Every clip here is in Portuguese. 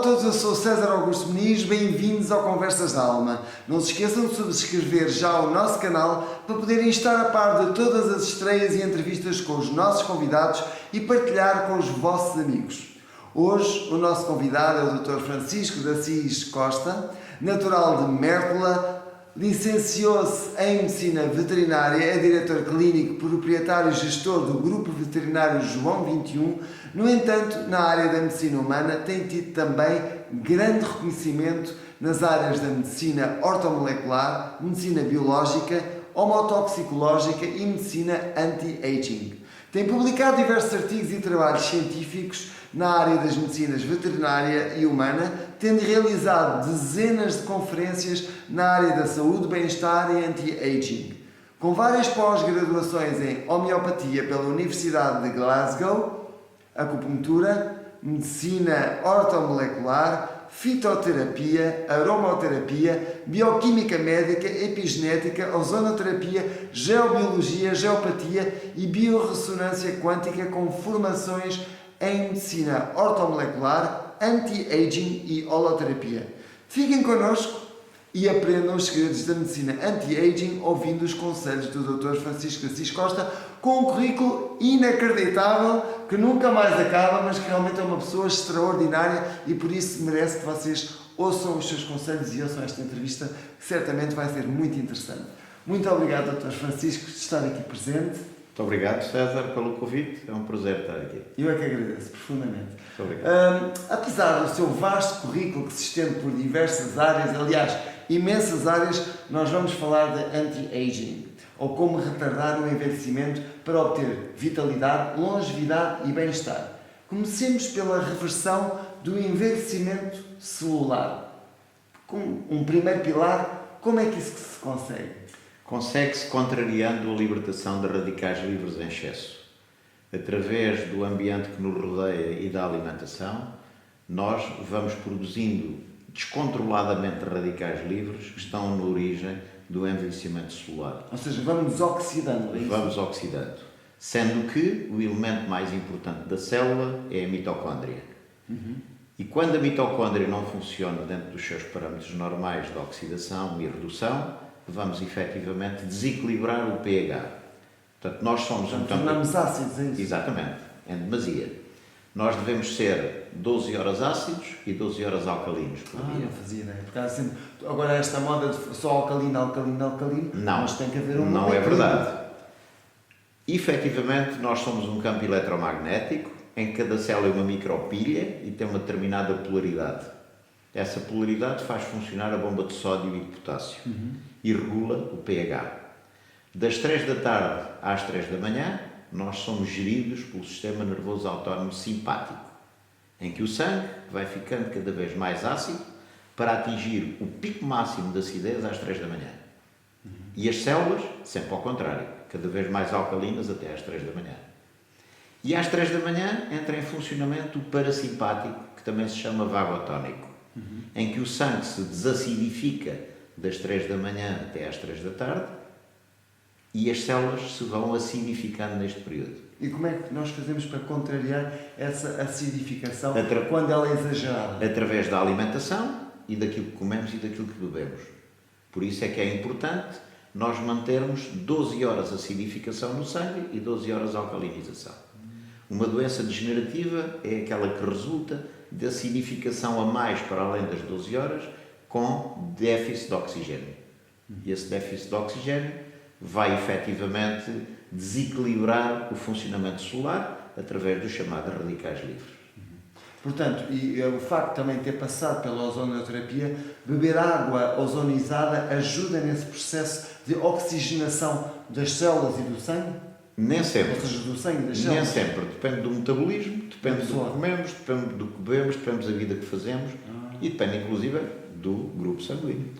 todos, eu sou o César Augusto Muniz, bem-vindos ao Conversas da Alma. Não se esqueçam de subscrever já o nosso canal para poderem estar a par de todas as estreias e entrevistas com os nossos convidados e partilhar com os vossos amigos. Hoje o nosso convidado é o Dr. Francisco de Assis Costa, natural de Mértola, licenciou-se em Medicina Veterinária, é diretor clínico, proprietário e gestor do Grupo Veterinário João 21. No entanto, na área da medicina humana tem tido também grande reconhecimento nas áreas da medicina ortomolecular, medicina biológica, homotoxicológica e medicina anti-aging. Tem publicado diversos artigos e trabalhos científicos na área das medicinas veterinária e humana, tendo realizado dezenas de conferências na área da saúde, bem-estar e anti-aging. Com várias pós-graduações em homeopatia pela Universidade de Glasgow, acupuntura, medicina ortomolecular, fitoterapia, aromaterapia, bioquímica médica, epigenética, ozonoterapia, geobiologia, geopatia e biorressonância quântica com formações em medicina ortomolecular, anti-aging e holoterapia. Fiquem connosco e aprendam os segredos da medicina anti-aging ouvindo os conselhos do Dr. Francisco de Assis Costa, com um currículo inacreditável que nunca mais acaba, mas que realmente é uma pessoa extraordinária e por isso merece que vocês ouçam os seus conselhos e ouçam esta entrevista, que certamente vai ser muito interessante. Muito obrigado, Dr. Francisco, de estar aqui presente. Muito obrigado, César, pelo convite. É um prazer estar aqui. Eu é que agradeço profundamente. Muito obrigado. Apesar do seu vasto currículo que se estende por diversas áreas, aliás, imensas áreas, nós vamos falar de anti-aging, ou como retardar o envelhecimento para obter vitalidade, longevidade e bem-estar. Comecemos pela reversão do envelhecimento celular. Com um primeiro pilar, como é que isso se consegue? Consegue-se contrariando a libertação de radicais livres em excesso. Através do ambiente que nos rodeia e da alimentação, nós vamos produzindo descontroladamente radicais livres que estão na origem do envelhecimento celular. Ou seja, vamos oxidando, é isso? Vamos oxidando. Sendo que o elemento mais importante da célula é a mitocôndria. E quando a mitocôndria não funciona dentro dos seus parâmetros normais de oxidação e redução, vamos efetivamente desequilibrar o pH. Portanto, nós somos tornamos ácidos, é isso? Exatamente, em demasia. Nós devemos ser 12 horas ácidos e 12 horas alcalinos por dia. Não fazia ideia. Porque há sempre... Agora esta moda de só alcalino, não, mas tem que haver um... Não é verdade. Efetivamente, nós somos um campo eletromagnético, em que cada célula é uma micropilha e tem uma determinada polaridade. Essa polaridade faz funcionar a bomba de sódio e de potássio e regula o pH. Das 3 da tarde às 3 da manhã, nós somos geridos pelo sistema nervoso autónomo simpático, em que o sangue vai ficando cada vez mais ácido para atingir o pico máximo de acidez às 3 da manhã. E as células, sempre ao contrário, cada vez mais alcalinas até às 3 da manhã. E às 3 da manhã entra em funcionamento o parasimpático, que também se chama vagotónico, em que o sangue se desacidifica das 3 da manhã até às 3 da tarde e as células se vão acidificando neste período. E como é que nós fazemos para contrariar essa acidificação quando ela é exagerada? Através da alimentação e daquilo que comemos e daquilo que bebemos. Por isso é que é importante nós mantermos 12 horas de acidificação no sangue e 12 horas de alcalinização. Uma doença degenerativa é aquela que resulta de acidificação a mais para além das 12 horas com déficit de oxigênio. E esse déficit de oxigênio vai efetivamente desequilibrar o funcionamento celular através dos chamados radicais livres. Portanto, e o facto de também ter passado pela ozonoterapia, beber água ozonizada ajuda nesse processo de oxigenação das células e do sangue? Nem sempre. Ou seja, do sangue e das células? Nem sempre. Depende do metabolismo, depende do que comemos, depende do que bebemos, depende da vida que fazemos e depende, inclusive, do grupo sanguíneo.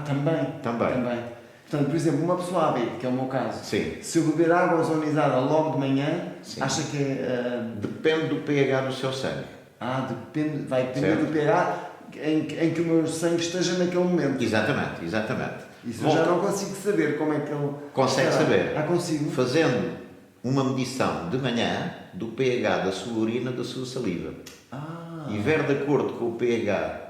Também? Também. Portanto, por exemplo, uma pessoa AB, que é o meu caso, Sim. se eu beber água ozonizada logo de manhã, Sim. acha que é... Depende do pH do seu sangue. Vai depender certo. do pH em que o meu sangue esteja naquele momento. Exatamente. Isso eu já não consigo saber como é que ele... Consegue saber. Consigo. Fazendo uma medição de manhã do pH da sua urina, da sua saliva. e ver de acordo com o pH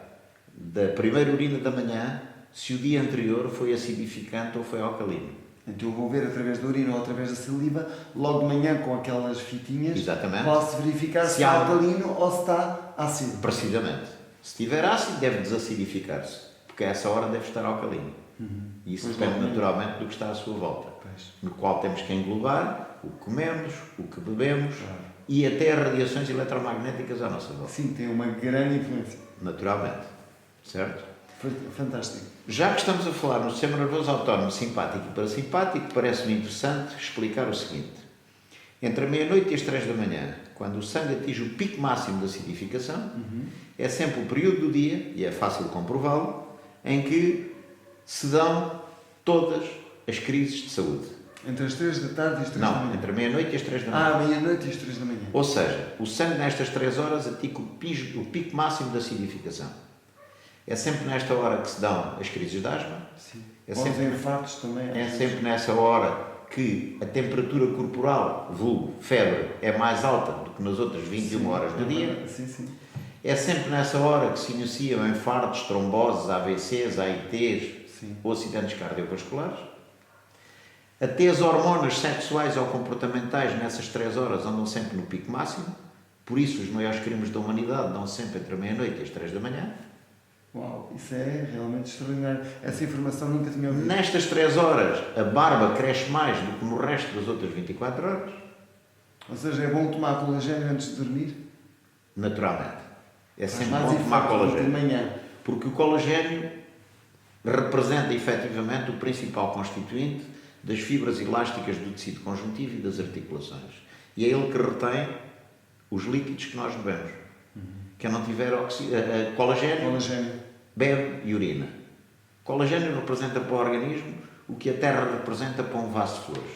da primeira urina da manhã se o dia anterior foi acidificante ou foi alcalino. Então eu vou ver através da urina ou através da saliva, logo de manhã com aquelas fitinhas, Exatamente. posso verificar se está alcalino ou se está ácido. Precisamente. Se estiver ácido, deve desacidificar-se, porque a essa hora deve estar alcalino. E isso depende naturalmente do que está à sua volta. No qual temos que englobar o que comemos, o que bebemos e até as radiações eletromagnéticas à nossa volta. Sim, tem uma grande influência. Naturalmente. Certo? Fantástico. Já que estamos a falar no sistema nervoso autónomo simpático e parasimpático, parece-me interessante explicar o seguinte. Entre a meia-noite e as 3 da manhã, quando o sangue atinge o pico máximo de acidificação, é sempre o período do dia, e é fácil comprová-lo, em que se dão todas as crises de saúde. Entre as 3 da tarde e as 3 da manhã? Não, entre a meia-noite e as 3 da manhã. Ah, meia-noite e as 3 da manhã. Ou seja, o sangue nestas 3 horas atinge o pico máximo de acidificação. É sempre nesta hora que se dão as crises de asma. Sim. É Ou sempre, os infartos também. é sempre nessa hora que a temperatura corporal, vulgo, febre, é mais alta do que nas outras 21 horas do dia. Sim, sim. É sempre nessa hora que se iniciam infartos, tromboses, AVCs, AITs ou acidentes cardiovasculares. Até as hormonas sexuais ou comportamentais nessas 3 horas andam sempre no pico máximo. Por isso, os maiores crimes da humanidade dão sempre entre a meia-noite e as 3 da manhã. Uau, isso é realmente extraordinário. Essa informação nunca tinha ouvido. Nestas 3 horas, a barba cresce mais do que no resto das outras 24 horas. Ou seja, é bom tomar colagênio antes de dormir? Naturalmente. É sempre mais bom tomar efeito colagênio. de manhã. Porque o colagênio representa efetivamente o principal constituinte das fibras elásticas do tecido conjuntivo e das articulações. E é ele que retém os líquidos que nós bebemos. Quem não tiver colagênio, bebe e urina. Colagênio representa para o organismo o que a terra representa para um vaso de flores.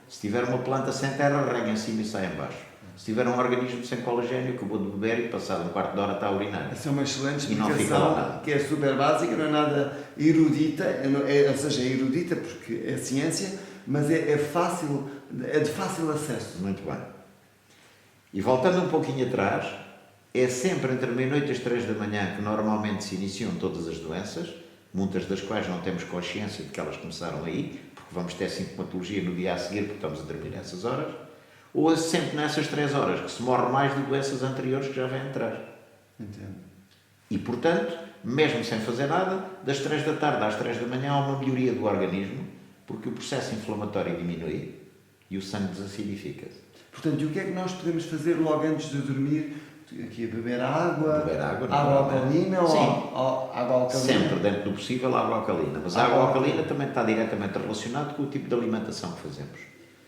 Se tiver uma planta sem terra, rega em cima e sai em baixo. Se tiver um organismo sem colagênio, acabou de beber e passado um quarto de hora está a urinar. Essa é uma excelente E não fica lá explicação, nada. que é super básica, não é nada erudita, ou seja, é erudita porque é ciência, mas é fácil, é de fácil acesso. Muito bem. E voltando um pouquinho atrás, é sempre entre a meia-noite e as 3 da manhã que normalmente se iniciam todas as doenças, muitas das quais não temos consciência de que elas começaram aí, porque vamos ter sintomatologia no dia a seguir, porque estamos a dormir nessas horas, ou é sempre nessas 3 horas que se morre mais de doenças anteriores que já vêm atrás. Entendo. E, portanto, mesmo sem fazer nada, das 3 da tarde às 3 da manhã há uma melhoria do organismo, porque o processo inflamatório diminui e o sangue desacidifica-se. Portanto, e o que é que nós podemos fazer logo antes de dormir? Aqui, beber água? Beber água Alcalina Sim. ou água alcalina? Sempre, dentro do possível, água alcalina. Mas a água alcalina também está diretamente relacionada com o tipo de alimentação que fazemos.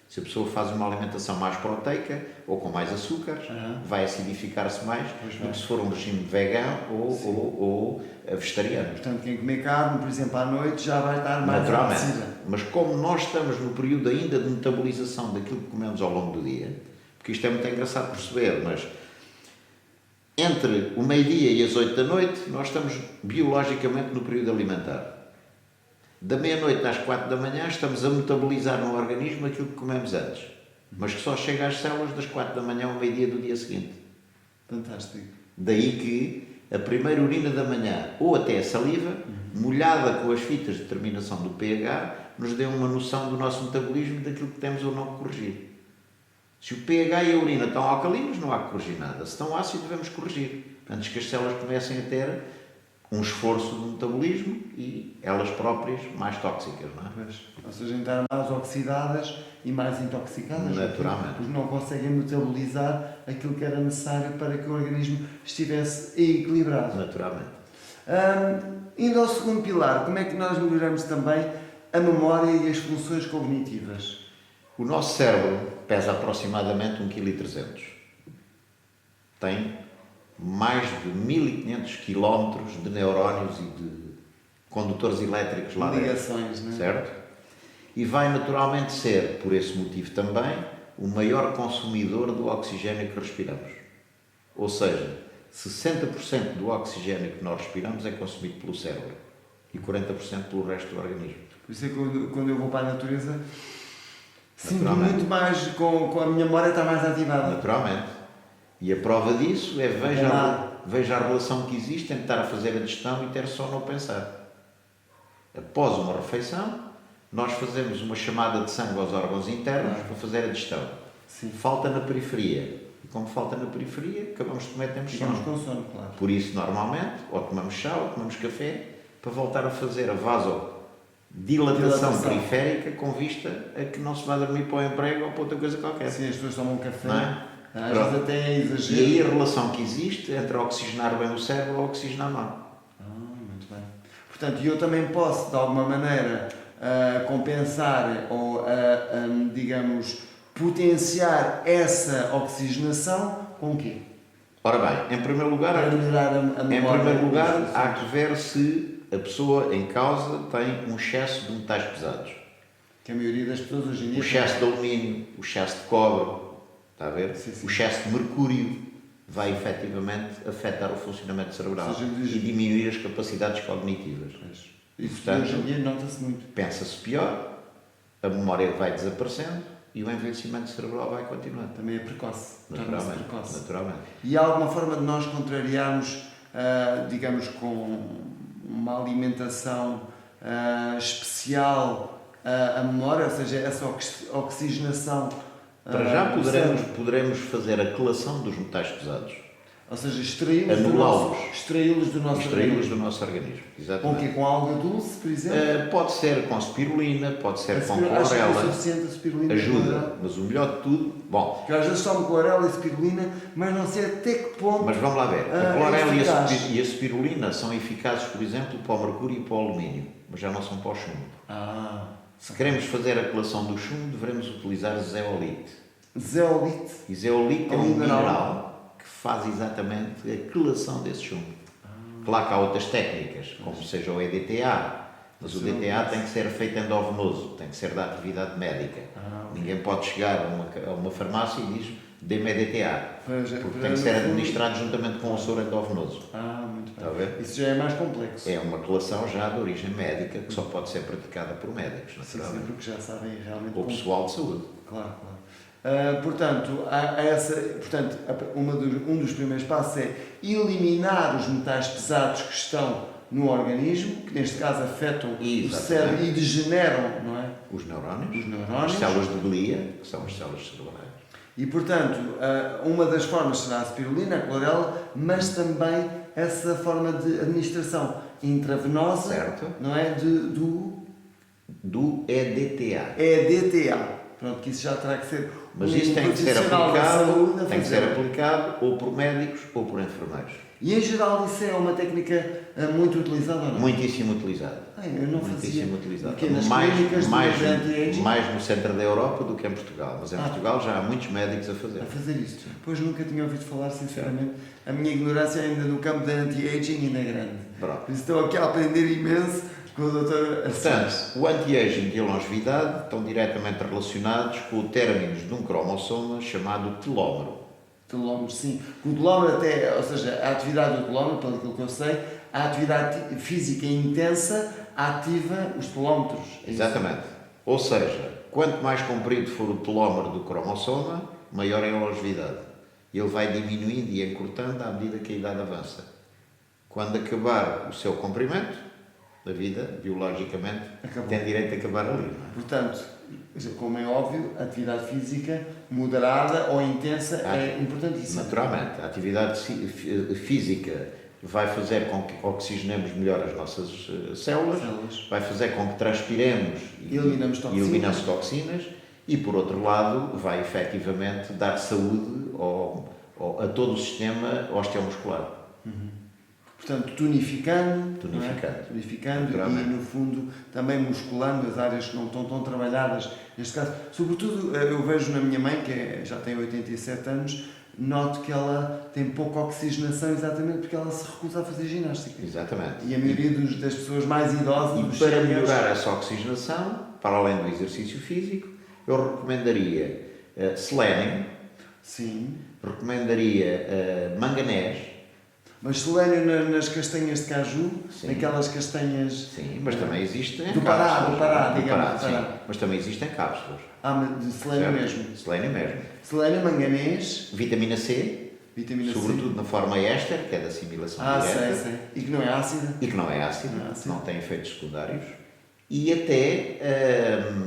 Se a pessoa faz uma alimentação mais proteica ou com mais açúcares, vai acidificar-se mais do que se for um regime vegan ou vegetariano. Portanto, quem comer carne, por exemplo, à noite, já vai estar mais Naturalmente. ácida. Mas como nós estamos no período ainda de metabolização daquilo que comemos ao longo do dia, porque isto é muito engraçado perceber, mas entre o meio-dia e as 8 da noite, nós estamos biologicamente no período alimentar. Da meia-noite às 4 da manhã, estamos a metabolizar no organismo aquilo que comemos antes, mas que só chega às células das 4 da manhã ao meio-dia do dia seguinte. Fantástico. Daí que a primeira urina da manhã, ou até a saliva, molhada com as fitas de determinação do pH, nos dê uma noção do nosso metabolismo, daquilo que temos ou não que corrigir. Se o pH e a urina estão alcalinos, não há que corrigir nada. Se estão ácidos, devemos corrigir, antes que as células comecem a ter um esforço de metabolismo e elas próprias mais tóxicas, não é? Pois. Ou seja, entrar mais oxidadas e mais intoxicadas. Naturalmente. Porque não conseguem metabolizar aquilo que era necessário para que o organismo estivesse equilibrado. Naturalmente. Indo ao segundo pilar, como é que nós melhoramos também a memória e as funções cognitivas? O nosso cérebro pesa aproximadamente 1,3 kg. Tem mais de 1500 km de neurónios e de condutores elétricos lá dentro. Ligações, não é? Certo? E vai naturalmente ser, por esse motivo também, o maior consumidor do oxigênio que respiramos. Ou seja, 60% do oxigênio que nós respiramos é consumido pelo cérebro e 40% pelo resto do organismo. Por isso é que quando eu vou para a natureza, sinto muito mais, com a minha memória está mais ativada. Naturalmente. E a prova disso é Olá. veja a relação que existe entre estar a fazer a digestão e ter sono ou pensar. Após uma refeição, nós fazemos uma chamada de sangue aos órgãos internos para fazer a digestão. Sim. Falta na periferia. E como falta na periferia, acabamos de comer, temos Ficamos sono. com sono, claro. Por isso, normalmente, ou tomamos chá ou tomamos café, para voltar a fazer a vasodilatação periférica com vista a que não se vá dormir para o emprego ou para outra coisa qualquer. Sim, as pessoas tomam um café. Não é? Às vezes até é exagero. E aí a relação que existe entre oxigenar bem o cérebro ou oxigenar mal. Muito bem. Portanto, eu também posso, de alguma maneira, compensar ou, digamos, potenciar essa oxigenação com o quê? Ora bem, em primeiro lugar, Para melhorar a em memória. primeiro lugar há que ver se a pessoa em causa tem um excesso de metais pesados. Que a maioria das pessoas hoje em dia... O excesso de alumínio, o excesso de cobre, está a ver? Sim, sim. O excesso de mercúrio vai efetivamente afetar o funcionamento cerebral Ou seja, e diminuir as capacidades cognitivas. Isso Portanto, hoje em dia nota-se muito. Pensa-se pior, a memória vai desaparecendo e o envelhecimento cerebral vai continuando. Também é precoce. Torna-se Naturalmente, precoce. naturalmente. E há alguma forma de nós contrariarmos, digamos, com uma alimentação especial a memória, ou seja, essa oxigenação? Para já do cérebro? poderemos fazer a colação dos metais pesados. Ou seja, extraí-los Anulá-los. do nosso Extraí-los organismo. do nosso organismo. Com o Exatamente. quê? Com alga dulce, por exemplo? Pode ser com spirulina, pode ser com Acho que é clorela. suficiente a spirulina. Ajuda, mas o melhor de tudo, bom, Porque às vezes tomo clorela e spirulina, mas não sei até que ponto... mas vamos lá ver. A é clorela eficaz. e a spirulina são eficazes, por exemplo, para o mercúrio e para o alumínio, mas já não são para o chumbo. Se queremos fazer a colação do chumbo, devemos utilizar zeolite. Zeolite. E zeolite é É um um mineral. mineral que faz exatamente a quelação desse chumbo. Claro que há outras técnicas, como seja o EDTA, mas o DTA tem que ser feito endovenoso, tem que ser da atividade médica. Ninguém pode chegar a uma farmácia e diz dê-me EDTA, porque tem que ser administrado juntamente com o soro endovenoso. Muito Está a bem. ver? Isso já é mais complexo. É uma quelação já de origem médica que só pode ser praticada por médicos, Sim, naturalmente. porque já sabem realmente Ou pessoal de saúde. Claro, claro. Portanto, um dos primeiros passos é eliminar os metais pesados que estão no organismo, que neste caso afetam o Exatamente. cérebro e degeneram, não é? Os neurónios, Os neurónios. as células de glia, que são as células cerebrais. E, portanto, uma das formas será a spirulina, a clorela, mas também essa forma de administração intravenosa, Certo. não é? Do EDTA. EDTA. Pronto, que isso já terá que ser Mas isso tem que ser profissional da saúde a aplicado, tem que ser fazer. aplicado ou por médicos ou por enfermeiros. E em geral isso é uma técnica muito utilizada ou não? Muitíssimo utilizado. Eu não fazia. Muitíssimo utilizado. Porque nas clínicas de anti-aging, mais no centro da Europa do que em Portugal. Mas em Portugal já há muitos médicos a fazer. a fazer isto. Pois nunca tinha ouvido falar, sinceramente. A minha ignorância ainda no campo da anti-aging ainda é grande. Pronto. Por isso estou aqui a aprender imenso com o doutor. Portanto, o anti-aging e a longevidade estão diretamente relacionados com o término de um cromossoma chamado telómero. Telómero, sim. O telómero até, ou seja, a atividade do telómero, pelo que eu sei, a atividade física intensa ativa os telómetros. É isso? Exatamente. Ou seja, quanto mais comprido for o telómero do cromossoma, maior é a longevidade. Ele vai diminuindo e encurtando à medida que a idade avança. Quando acabar o seu comprimento, a vida, biologicamente, Acabou. tem direito a acabar ali. Não é? Portanto, como é óbvio, a atividade física moderada ou intensa é importantíssima. Naturalmente, a atividade física vai fazer com que oxigenemos melhor as nossas células, vai fazer com que transpiremos e eliminamos toxinas e, por outro lado, vai efetivamente dar saúde a todo o sistema osteomuscular. Portanto, tonificando Naturalmente. e, no fundo, também musculando as áreas que não estão tão trabalhadas. Neste caso, sobretudo, eu vejo na minha mãe, que já tem 87 anos, noto que ela tem pouca oxigenação exatamente porque ela se recusa a fazer ginástica. Exatamente. E a maioria das pessoas mais idosas... E dos para séniores, melhorar essa oxigenação, para além do exercício físico, eu recomendaria selênio, Sim. recomendaria manganés. Mas selênio nas castanhas de caju, Sim. naquelas castanhas... Sim, mas também existem Do Pará, cápsulas. do Pará, Do digamos, Pará, do sim. Pará. Mas também existem cápsulas. mas de selênio Certo? mesmo. Selênio mesmo. Selênio, manganês, Vitamina C, Vitamina C. Sobretudo na forma éster, que é da assimilação Sei, direta. sei. E que não é ácida. E que não é ácido, Não é ácido. não tem efeitos secundários. E até.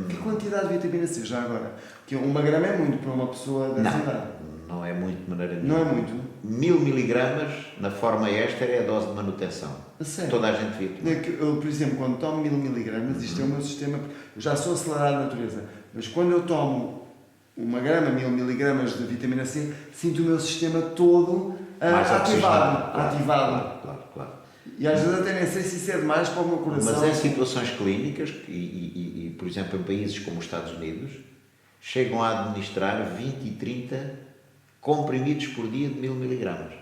Que quantidade de vitamina C já agora? Que 1 grama é muito para uma pessoa dessa idade. Não é muito de maneira Não nenhuma. é muito? 1000 miligramas na forma éster é a dose de manutenção. A sério? Toda a gente devia tomar. Eu, por exemplo, quando tomo 1000 miligramas, isto é o meu sistema, eu já sou acelerado de natureza, mas quando eu tomo 1 grama, 1000 miligramas de vitamina C, sinto o meu sistema todo Mais ativado. oxigenado. Ativado. Claro. E às vezes até nem sei se isso é demais para o meu coração. Mas em situações clínicas, por exemplo, em países como os Estados Unidos, chegam a administrar 20 e 30 comprimidos por dia de 1000 miligramas.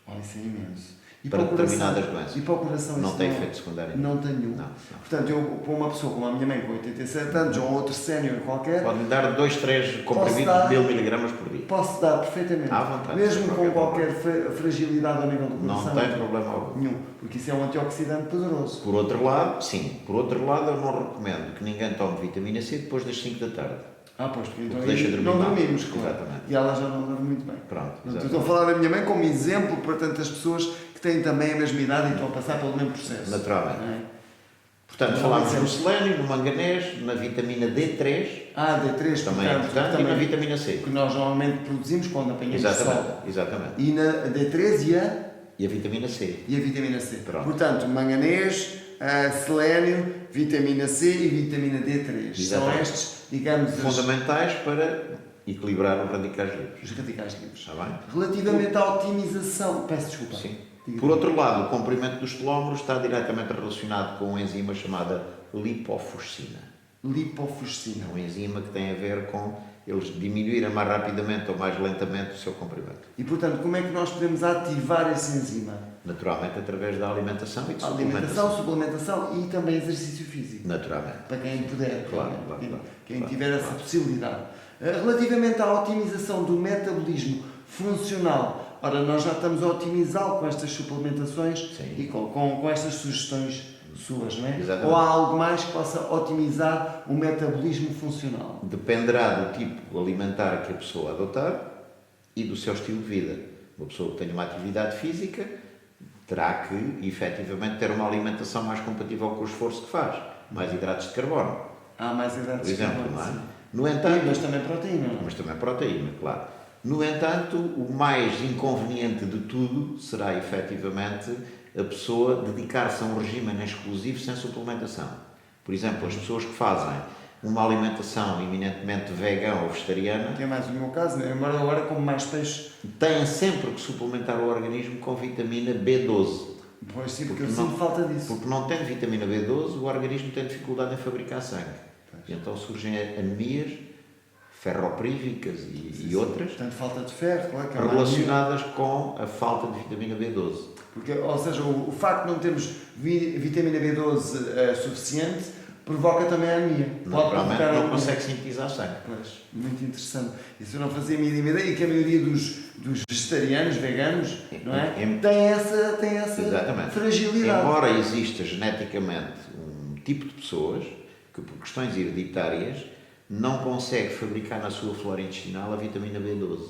Oh, isso é imenso. E Para o coração? determinadas doenças. E para o coração Não isso tem efeito secundário. Não tem nenhum. Não. Portanto, eu, para uma pessoa como a minha mãe com 87 anos, ou outro sénior qualquer, Pode-lhe dar 2, 3 comprimidos dar- de 1000 miligramas por dia. posso dar perfeitamente. À vontade, Mesmo sem com qualquer qualquer fragilidade ao nível do Não coração. tem problema algum. Nenhum. Porque isso é um antioxidante poderoso. Por outro lado, sim. Por outro lado, eu não recomendo que ninguém tome vitamina C depois das 5 da tarde. Pois, porque então Porque deixa aí dormir não mal. dormimos, claro. Exatamente. E ela já não dorme muito bem. Pronto, Portanto, eu exatamente. estou a falar da minha mãe como exemplo para tantas pessoas que têm também a mesma idade e estão a passar pelo mesmo processo. Naturalmente. Não é? Portanto, Não, falámos mas é- no selênio, no manganês, na vitamina D3, D3, também é portanto, importante, e na também vitamina C. que nós normalmente produzimos quando apanhamos sol. Exatamente. E na D3 E a vitamina C. e a vitamina C. Pronto. Portanto, manganês, selénio, vitamina C e vitamina D3. São Exatamente. estes, digamos, Fundamentais para equilibrar os radicais livres. os radicais livres. Está bem? Relativamente à otimização, peço desculpa. Sim. Diga. Por outro lado, o comprimento dos telómeros está diretamente relacionado com uma enzima chamada lipofuscina. Lipofuscina. É uma enzima que tem a ver com eles diminuírem mais rapidamente ou mais lentamente o seu comprimento. E, portanto, como é que nós podemos ativar essa enzima? Naturalmente através da alimentação e de Alimentação, suplementação. suplementação e também exercício físico. Naturalmente. Para quem puder, Claro, realmente, claro, quem claro, tiver essa claro. possibilidade. Relativamente à otimização do metabolismo funcional, ora, nós já estamos a otimizá-lo com estas suplementações Sim. e com estas sugestões suas, não é? Exatamente. Ou há algo mais que possa otimizar o metabolismo funcional? Dependerá do tipo alimentar que a pessoa adotar e do seu estilo de vida. Uma pessoa que tenha uma atividade física terá que, efetivamente, ter uma alimentação mais compatível com o esforço que faz. Mais hidratos de carbono, Há mais hidratos por de exemplo. carbono, Não é? sim. No entanto, Mas também proteína, não é? mas também proteína, claro. No entanto, o mais inconveniente de tudo será, efetivamente, a pessoa dedicar-se a um regime exclusivo sem suplementação. Por exemplo, as pessoas que fazem uma alimentação eminentemente vegana ou vegetariana Que é mais o meu caso, né? Embora agora como mais peixe, têm sempre que suplementar o organismo com vitamina B12. pois sim, porque eu Porque não- sinto falta disso. Porque não tendo vitamina B12, o organismo tem dificuldade em fabricar sangue. E então surgem anemias ferroprívicas e outras Portanto, falta de ferro, claro que é uma relacionadas com a falta de vitamina B12. Porque, ou seja, o facto de não termos vitamina B12 suficiente provoca também a anemia. Pode Naturalmente provocar não anemia. consegue sintetizar sangue. Pois, muito interessante. Isso eu não fazia a mínima ideia e que a maioria dos vegetarianos, veganos, não é? Tem essa Exatamente. fragilidade. Embora exista geneticamente um tipo de pessoas que, por questões hereditárias, não consegue fabricar na sua flora intestinal a vitamina B12.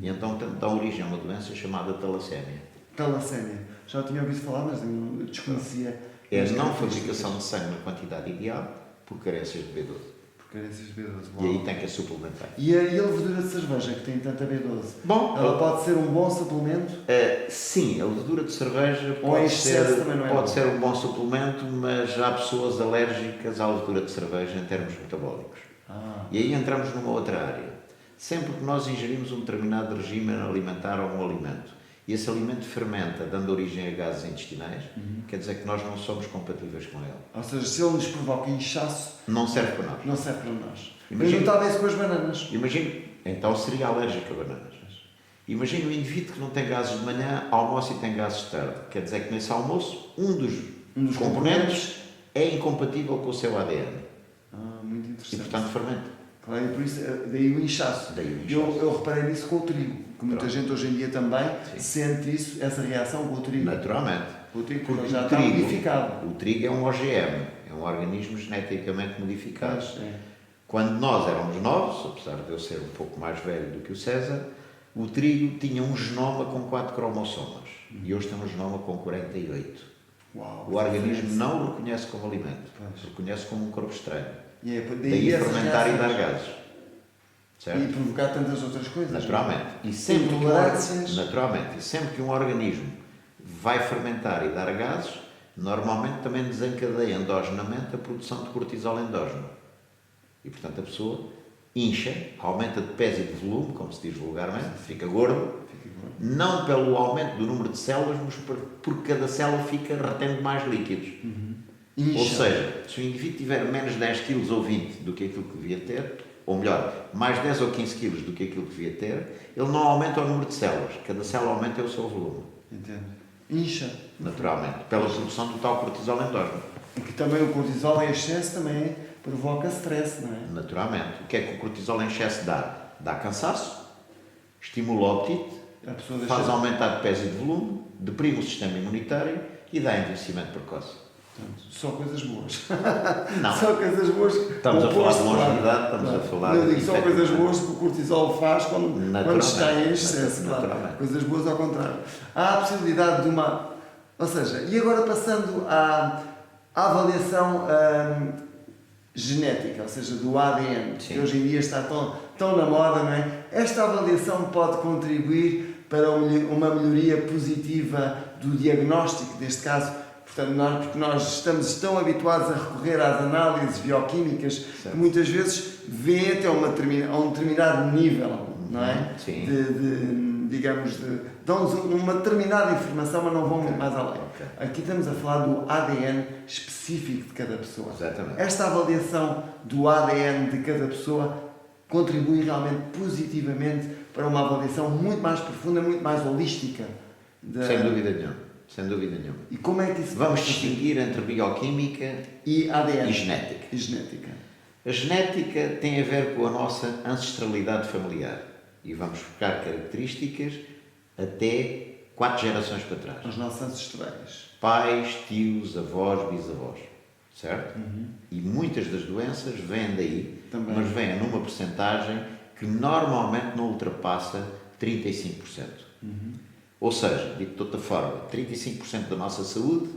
E então dá origem a uma doença chamada talassémia. Talassémia. Já tinha ouvido falar, mas eu não desconhecia. É a as não características. fabricação de sangue na quantidade ideal por carências de B12. Por carências de B12. E aí tem que a suplementar. E a levedura de cerveja, que tem tanta B12, Bom, ela pode ser um bom suplemento? sim, a levedura de cerveja Ou em excesso também não é bom? pode ser um bom suplemento, mas há pessoas alérgicas à levedura de cerveja em termos metabólicos. E aí entramos numa outra área. Sempre que nós ingerimos um determinado regime alimentar ou um alimento, e esse alimento fermenta, dando origem a gases intestinais, quer dizer que nós não somos compatíveis com ele. Ou seja, se ele nos provoca inchaço, Não serve para nós. não serve para nós. Imagina- Eu notava isso com as bananas. Imagine, então seria alérgico a bananas. Imagine um indivíduo que não tem gases de manhã, almoça e tem gases de tarde. Quer dizer que nesse almoço, um dos componentes é incompatível com o seu ADN. Muito E, interessante. portanto, fermenta. Claro, e por isso, daí o inchaço. Daí o inchaço. Eu reparei nisso com o trigo, que muita Pronto. gente hoje em dia também Sim. sente isso, essa reação com o trigo. Naturalmente. O trigo Porque já o está trigo- modificado. O trigo é um OGM, é um organismo geneticamente modificado. É. Quando nós éramos novos, apesar de eu ser um pouco mais velho do que o César, O trigo tinha um genoma com 4 cromossomas e hoje tem um genoma com 48. Uau, O organismo diferença. não o reconhece como alimento, Pois. reconhece como um corpo estranho. E é Daí essas fermentar e dar reações. gases. Certo? E provocar tantas outras coisas. Naturalmente. E sempre, que Intolerâncias. naturalmente. E sempre que um organismo vai fermentar e dar gases, normalmente também desencadeia endogenamente a produção de cortisol endógeno. E, portanto, a pessoa incha, aumenta de peso e de volume, como se diz vulgarmente, fica gordo, não pelo aumento do número de células, mas porque cada célula fica retendo mais líquidos. Incha. Ou seja, se o indivíduo tiver menos 10 kg ou 20 do que aquilo que devia ter, ou melhor, mais 10 ou 15 kg do que aquilo que devia ter, ele não aumenta o número de células. Cada célula aumenta o seu volume, Entendo. Incha. naturalmente, pela produção do tal cortisol endógeno. E que também o cortisol em excesso também provoca stress, não é? Naturalmente. O que é que o cortisol em excesso dá? Dá cansaço, estimula o apetite, A pessoa faz aumentar de peso e de volume, deprime o sistema imunitário e dá envelhecimento precoce. Portanto, só coisas boas. Não. Só coisas boas. Estamos a falar de longevidade, estamos a falar Eu de digo só coisas boas que o cortisol faz quando está em excesso, claro. Naturalmente. Coisas boas ao contrário. Há a possibilidade de uma... Ou seja, e agora passando à avaliação genética, ou seja, do ADN, Sim. que hoje em dia está tão na moda, não é? Esta avaliação pode contribuir para uma melhoria positiva do diagnóstico, neste caso, portanto, porque nós estamos tão habituados a recorrer às análises bioquímicas Certo. que muitas vezes vê até a um determinado nível, não é? Sim. Dão-nos uma determinada informação, mas não vão muito mais além. Ok. Aqui estamos a falar do ADN específico de cada pessoa. Exatamente. Esta avaliação do ADN de cada pessoa contribui realmente positivamente para uma avaliação muito mais profunda, muito mais holística. Sem dúvida nenhuma. Sem dúvida nenhuma. E como é que isso Vamos pode ser? distinguir entre bioquímica E ADN. e genética. E genética. A genética tem a ver com a nossa ancestralidade familiar e vamos buscar características até 4 gerações para trás. Os nossos ancestrais. Pais, tios, avós, bisavós, certo? E muitas das doenças vêm daí, Também. mas vêm numa percentagem que normalmente não ultrapassa 35%. Ou seja, dito de outra forma, 35% da nossa saúde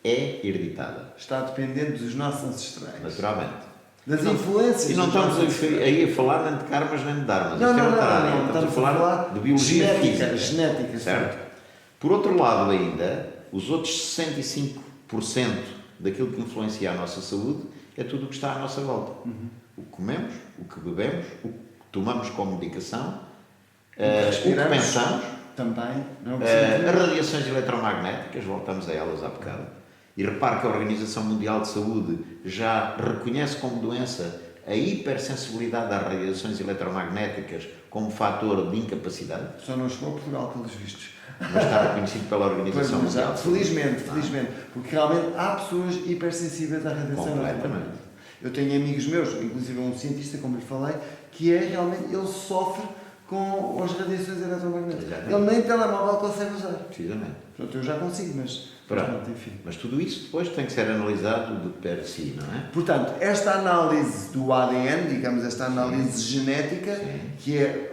é hereditada, Está dependente dos nossos ancestrais. naturalmente. Das influências. E não dos estamos nossos ancestrais. aí a falar nem de karmas nem de dharmas, Não, isto é não, outra não, área. não, Estamos a falar de biologia genética, física. genética, Certo? sim. Por outro lado ainda, os outros 65% daquilo que influencia a nossa saúde é tudo o que está à nossa volta. O que comemos, o que bebemos, o que tomamos como medicação, o que respiramos. pensamos, Também. Não as radiações eletromagnéticas, voltamos a elas há bocado. E repare que a Organização Mundial de Saúde já reconhece como doença a hipersensibilidade às radiações eletromagnéticas como fator de incapacidade, Só não chegou a Portugal, pelos vistos. mas está reconhecido pela Organização Pois, Mundial de Saúde. felizmente, porque realmente há pessoas hipersensíveis à radiação Completamente. eletromagnética. Eu tenho amigos meus, inclusive um cientista, como lhe falei, que é realmente, ele sofre com as radiações eletromagnéticas. Exatamente. Ele nem telemóvel consegue usar. Precisamente. Portanto, eu já consigo, mas pronto, enfim. Mas tudo isso depois tem que ser analisado de per si, não é? Portanto, esta análise do ADN, digamos, esta análise genética, Sim. que é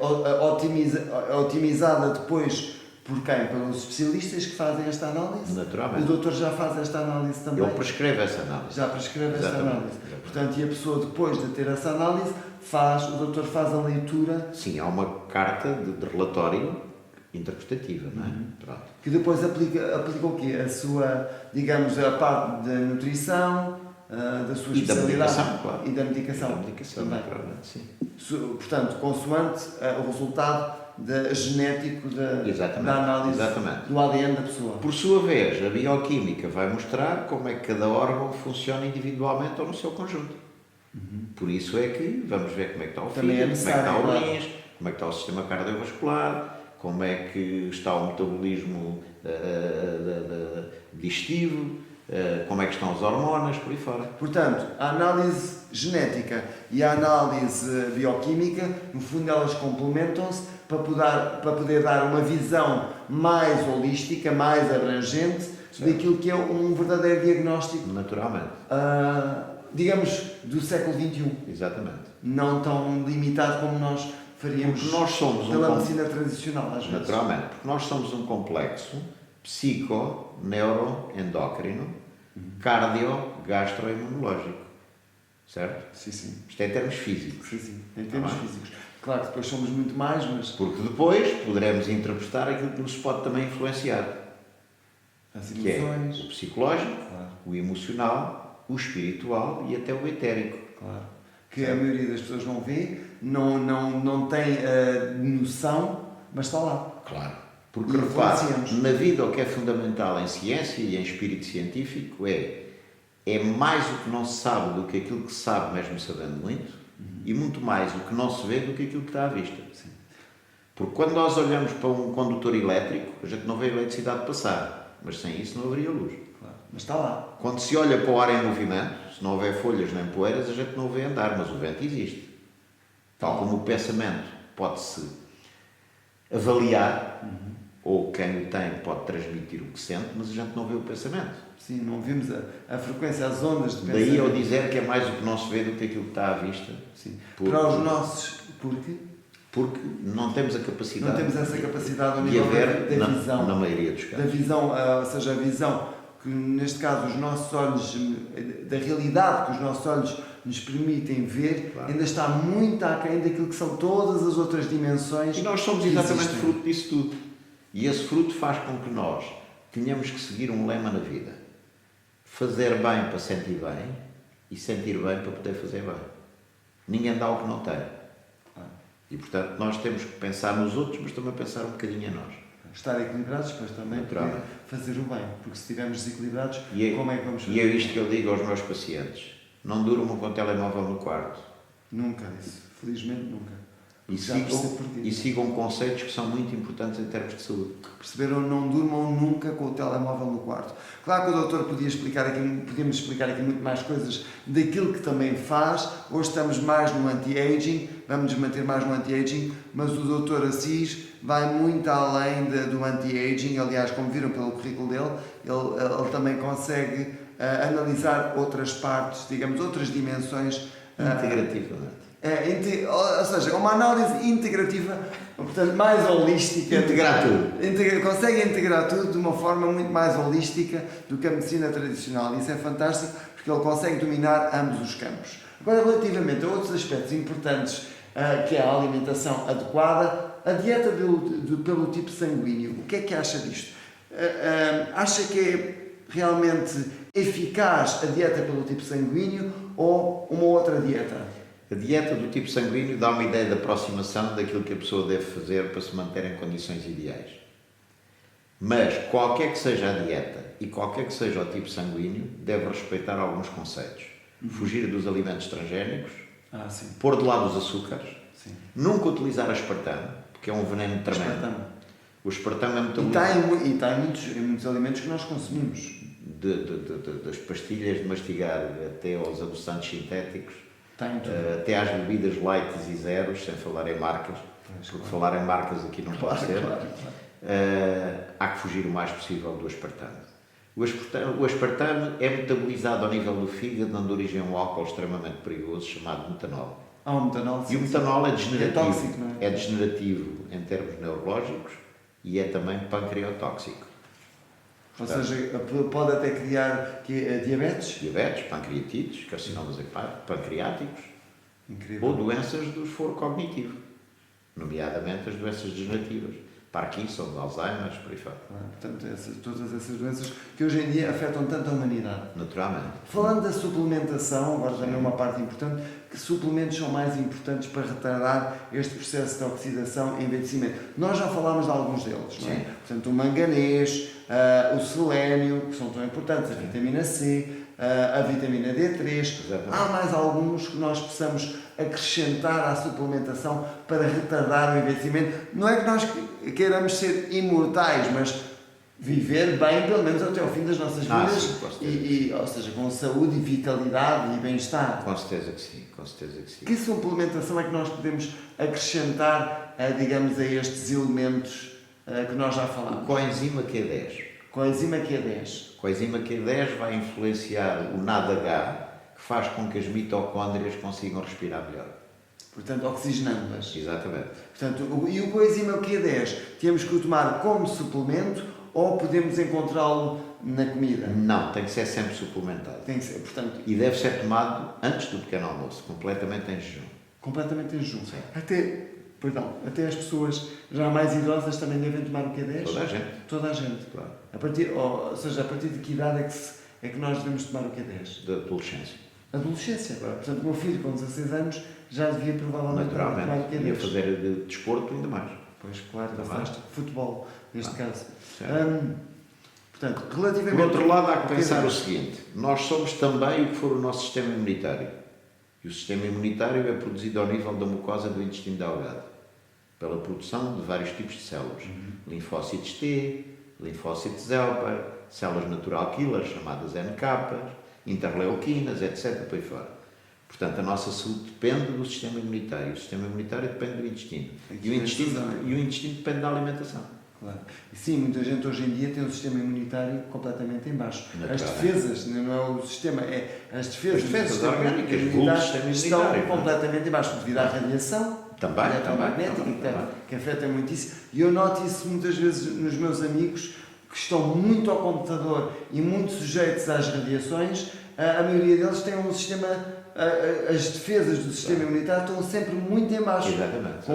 otimizada depois por quem? Pelos especialistas que fazem esta análise. Naturalmente. O doutor já faz esta análise também. Ele prescreve essa análise. Já prescreve esta Exatamente. análise. Exatamente. Portanto, e a pessoa depois de ter essa análise, o doutor faz a leitura, Sim, há uma carta de relatório interpretativa, não é? Pronto. que depois aplica o quê? A sua, digamos, a parte da nutrição, da sua E da especialidade. medicação, claro. E da medicação. A medicação, também. naturalmente, sim. Portanto, consoante o resultado genético Exatamente, da análise exatamente. do ADN da pessoa. Por sua vez, a bioquímica vai mostrar como é que cada órgão funciona individualmente ou no seu conjunto. Por isso é que vamos ver como é que está o Também é fígado, como é que está o necessário, rins, como é que está o sistema cardiovascular, como é que está o metabolismo digestivo, como é que estão as hormonas, por aí fora. Portanto, a análise genética e a análise bioquímica, no fundo, elas complementam-se para poder dar uma visão mais holística, mais abrangente daquilo que é um verdadeiro diagnóstico, Naturalmente. digamos, do século XXI. Exatamente. Não tão limitado como nós faríamos Porque nós somos pela medicina tradicional, às vezes. Naturalmente, porque nós somos um complexo psico, neuroendócrino, cardio, gastroimunológico. Certo? Sim, sim. Isto é em termos físicos. Sim, sim. Em termos bem? físicos. Claro que depois somos muito mais, mas Porque depois poderemos interpretar aquilo que nos pode também influenciar, as que é emoções. o psicológico, Claro, o emocional, o espiritual e até o etérico. claro. Que a maioria das pessoas não vê, não tem a noção, mas está lá. Claro. Porque, E repare, influenciamos. na vida o que é fundamental em ciência e em espírito científico é mais o que não se sabe do que aquilo que se sabe, mesmo sabendo muito, e muito mais o que não se vê do que aquilo que está à vista. Sim. Porque quando nós olhamos para um condutor elétrico, a gente não vê a eletricidade passar, mas sem isso não haveria luz. Claro. Mas está lá. Quando se olha para o ar em movimento, se não houver folhas nem poeiras, a gente não vê andar, mas o vento existe. Tal como o pensamento pode-se avaliar, ou quem o tem pode transmitir o que sente, mas a gente não vê o pensamento. Sim, não vimos a frequência, as ondas de pensamento. Daí eu dizer que é mais o que não se vê do que aquilo que está à vista. Sim. Porque- Para os nossos... Porque Porque não temos a capacidade não temos essa capacidade ao de nível haver da visão. na maioria dos Da casos. visão, ou seja, a visão que neste caso os nossos olhos, da realidade que os nossos olhos nos permitem ver, Claro. ainda está muito aquém daquilo que são todas as outras dimensões. E nós somos que exatamente existem. fruto disso tudo. E esse fruto faz com que nós tenhamos que seguir um lema na vida. Fazer bem para sentir bem e sentir bem para poder fazer bem. Ninguém dá o que não tem. Claro. E, portanto, nós temos que pensar nos outros, mas também pensar um bocadinho em nós. Estar equilibrados, depois também poder Naturalmente. fazer o bem. Porque se estivermos desequilibrados, E como é que vamos fazer? é isto que eu digo aos meus pacientes. Não durmam com o telemóvel no quarto. Nunca isso. Felizmente nunca. E Já percebo porquê. sigam conceitos que são muito importantes em termos de saúde. Perceberam? Não durmam nunca com o telemóvel no quarto. Claro que o doutor podíamos explicar aqui muito mais coisas daquilo que também faz. Hoje estamos mais no anti-aging, vamos nos manter mais no anti-aging, mas o doutor Assis vai muito além do anti-aging. Aliás, como viram pelo currículo dele, ele também consegue analisar outras partes, digamos, outras dimensões. Integrativamente. Ou seja, uma análise integrativa, portanto, mais holística. Integrar tudo. Consegue integrar tudo de uma forma muito mais holística do que a medicina tradicional. Isso é fantástico porque ele consegue dominar ambos os campos. Agora, relativamente a outros aspectos importantes, que é a alimentação adequada, a dieta pelo tipo sanguíneo, o que é que acha disto? Acha que é realmente eficaz a dieta pelo tipo sanguíneo ou uma outra dieta? A dieta do tipo sanguíneo dá uma ideia de aproximação daquilo que a pessoa deve fazer para se manter em condições ideais. Mas qualquer que seja a dieta e qualquer que seja o tipo sanguíneo, deve respeitar alguns conceitos. Fugir dos alimentos transgénicos, Sim. pôr de lado os açúcares, Sim. nunca utilizar aspartame, porque é um veneno tremendo. Aspartame. O aspartame é E metabolizado está em muitos alimentos que nós consumimos. das pastilhas de mastigar até aos adoçantes sintéticos, Está em tudo. até às bebidas light e zeros, sem falar em marcas, porque falar em marcas aqui não pode ser. Claro. Há que fugir o mais possível do aspartame. O aspartame é metabolizado ao nível do fígado, dando origem a um álcool extremamente perigoso chamado metanol. Há um metanol. E o metanol é degenerativo. É tóxico, não é? É degenerativo em termos neurológicos e é também pancreotóxico. Ou seja, pode até criar diabetes. Diabetes, pancreatites, carcinomas pancreáticos Incrível. ou doenças do esforo cognitivo, nomeadamente as doenças degenerativas, Parkinson, Alzheimer, por aí fora. Portanto, todas essas doenças que hoje em dia afetam tanto a humanidade. Naturalmente. Falando da suplementação, agora também uma parte importante, que suplementos são mais importantes para retardar este processo de oxidação e envelhecimento? Nós já falámos de alguns deles, não é? Sim. Portanto, o manganês, o selénio, que são tão importantes, a vitamina C, a vitamina D3. Exatamente. Há mais alguns que nós possamos acrescentar à suplementação para retardar o envelhecimento. Não é que nós queiramos ser imortais, mas viver bem, pelo menos até ao fim das nossas vidas, Sim, com certeza. ou seja, com saúde e vitalidade e bem-estar. Com certeza que sim, com certeza que sim. Que suplementação é que nós podemos acrescentar, digamos, a estes elementos que nós já O falámos? coenzima Q10. Com a enzima Q10. O coenzima Q10 vai influenciar o NADH, que faz com que as mitocôndrias consigam respirar melhor. Portanto, oxigenando-as. Exatamente. Portanto, e o coenzima Q10, temos que o tomar como suplemento ou podemos encontrá-lo na comida? Não, tem que ser sempre suplementado. Tem que ser, portanto, E deve ser tomado antes do pequeno almoço, completamente em jejum. completamente em jejum. Sim. Até as pessoas já mais idosas também devem tomar o Q10? Toda a gente. Toda a gente. Claro. Ou seja, a partir de que idade é que nós devemos tomar o Q10? Da adolescência. Adolescência. Portanto, o meu filho com 16 anos já devia provavelmente tomar o Naturalmente. Q10. E a fazer de desporto ainda mais. Pois, claro, Tá faz futebol, neste caso. Certo. Portanto, relativamente... Por outro lado, há que ao pensar Q10, o seguinte: nós somos também o que for o nosso sistema imunitário. E o sistema imunitário é produzido ao nível da mucosa do intestino delgado, pela produção de vários tipos de células. Linfócitos T, linfócitos Helper, células natural killer, chamadas NK, interleuquinas, etc. Por aí fora. Portanto, a nossa saúde depende do sistema imunitário. O sistema imunitário depende do intestino. E o intestino depende da alimentação. Claro. E sim, muita gente hoje em dia tem um sistema imunitário completamente em baixo. As Naturalmente. defesas, não é o sistema, é as defesas do defesas sistema orgânicas, imunitário vulgo sistema estão imunitário, não é? completamente em baixo devido à radiação eletromagnética que afeta muito isso. E eu noto isso muitas vezes nos meus amigos que estão muito ao computador e muito sujeitos às radiações. A maioria deles tem um sistema, as defesas do sistema imunitário estão sempre muito em baixo. Exatamente.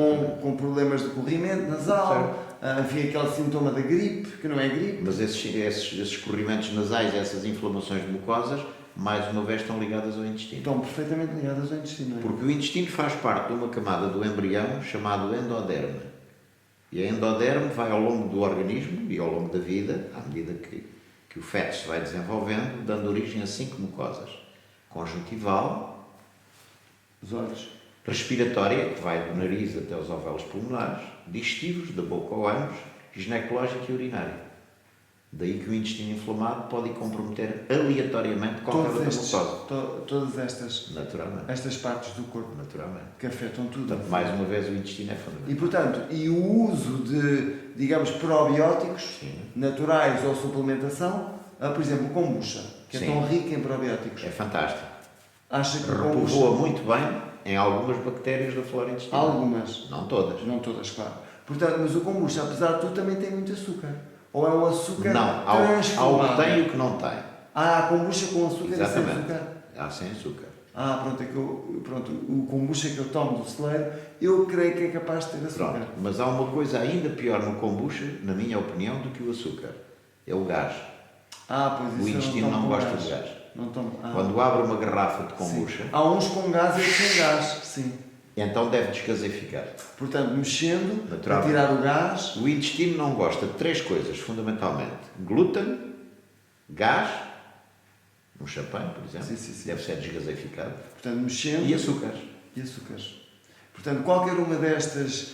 Com problemas de corrimento nasal, havia aquele sintoma da gripe, que não é gripe. Mas esses corrimentos nasais, essas inflamações de mucosas, mais uma vez estão ligadas ao intestino. Estão perfeitamente ligadas ao intestino, não é? Porque o intestino faz parte de uma camada do embrião chamado endoderme. E a endoderme vai ao longo do organismo e ao longo da vida, à medida que o feto se vai desenvolvendo, dando origem a 5 mucosas. Conjuntival, Os olhos. respiratória, que vai do nariz até os alvéolos pulmonares, digestivos, da boca ao ânus, ginecológica e urinária. Daí que o intestino inflamado pode comprometer aleatoriamente qualquer outra mucosa. Todas estas Naturalmente. partes do corpo Naturalmente. que afetam tudo. Portanto, mais uma vez, o intestino é fundamental. E, portanto, o uso de, digamos, probióticos Sim. naturais ou suplementação, por exemplo, o kombucha, que é Sim. tão rico em probióticos. É fantástico. Acha que o Repovoa kombucha... muito bem em algumas bactérias da flora intestinal. Algumas. Não todas. Não todas, claro. Portanto, mas o kombucha, apesar de tudo, também tem muito açúcar. Ou é um açúcar Não, há o transformado? que tem e o que não tem. Ah, kombucha com açúcar e sem Exatamente. açúcar? Há sem açúcar. Pronto, o kombucha que eu tomo do celeiro, eu creio que é capaz de ter açúcar. Pronto. Mas há uma coisa ainda pior no kombucha, na minha opinião, do que o açúcar. É o gás. Pois isso O eu intestino tomo não com gosta de gás. Não tomo. Quando abre uma garrafa de kombucha, Sim. Há uns com gás e outros sem gás, sim. então deve desgaseificar. Portanto, mexendo, para Naturalmente. tirar o gás. O intestino não gosta de 3 coisas, fundamentalmente. Glúten, gás, um champanhe, por exemplo, Sim. deve ser desgaseificado, Portanto, mexendo. e açúcares. E açúcares. Portanto, qualquer uma destas,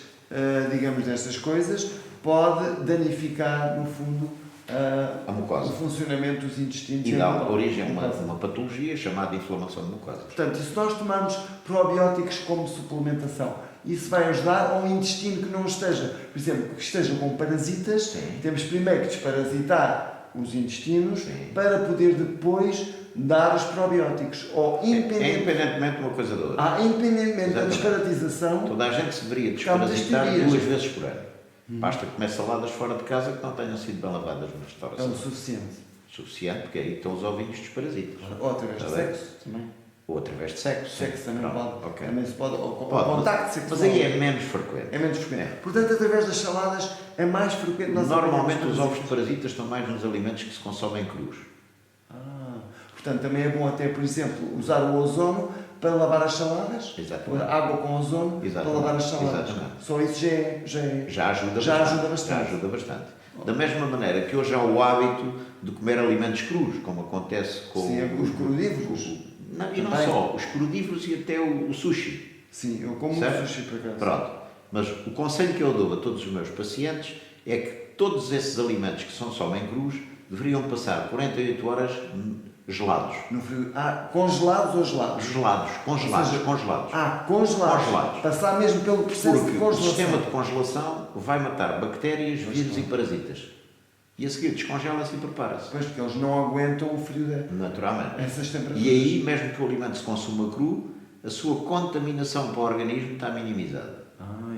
digamos, destas coisas pode danificar, no fundo, A mucosa. o funcionamento dos intestinos. E dá origem a mucosa. uma patologia chamada inflamação de mucosas. Portanto, e se nós tomarmos probióticos como suplementação, isso vai ajudar a um intestino que não esteja, por exemplo, que esteja com parasitas, Sim. temos primeiro que desparasitar os intestinos Sim. para poder depois dar os probióticos. Ou É independentemente de uma coisa da outra. independentemente da Exatamente. desparasitação, Toda a gente se deveria Há muitas desparasitar teorias. 2 vezes por ano. Basta comer saladas fora de casa que não tenham sido bem lavadas no é o restaurante. suficiente. Suficiente, porque aí estão os ovinhos desparasitas. Ou através de Está bem? sexo também. Ou através de sexo. Sexo também Pronto, pode. ok. Também se pode. Ou Pode, contacto sexual. mas aí é menos frequente. É menos frequente. Portanto, através das saladas é mais frequente. nós Normalmente apanharmos os ovos de parasitas. parasitas estão mais nos alimentos que se consomem crus. Portanto, também é bom até, por exemplo, usar o ozono para lavar as saladas. Exatamente. Água com ozono para Exatamente. lavar as saladas. Exatamente. Só isso Já ajuda Já bastante. ajuda bastante. Já ajuda bastante. Da mesma maneira que hoje há o hábito de comer alimentos crus, como acontece com Sim, os crudívoros. Não, e não Também. só, os crudívoros e até o sushi. Sim, eu como Certo? sushi por acaso. Pronto. Mas o conselho que eu dou a todos os meus pacientes é que todos esses alimentos que são só bem crus deveriam passar 48 horas gelados. No frio. Congelados ou gelados? Gelados, congelados, Ou seja, congelados. Congelados. Congelados. Passar mesmo pelo processo Porque de o congelação. sistema de congelação vai matar bactérias, vírus e parasitas. E a seguir descongela-se e prepara-se. Pois, porque eles não aguentam o frio Naturalmente. dessas temperaturas. E aí, mesmo que o alimento se consuma cru, a sua contaminação para o organismo está minimizada.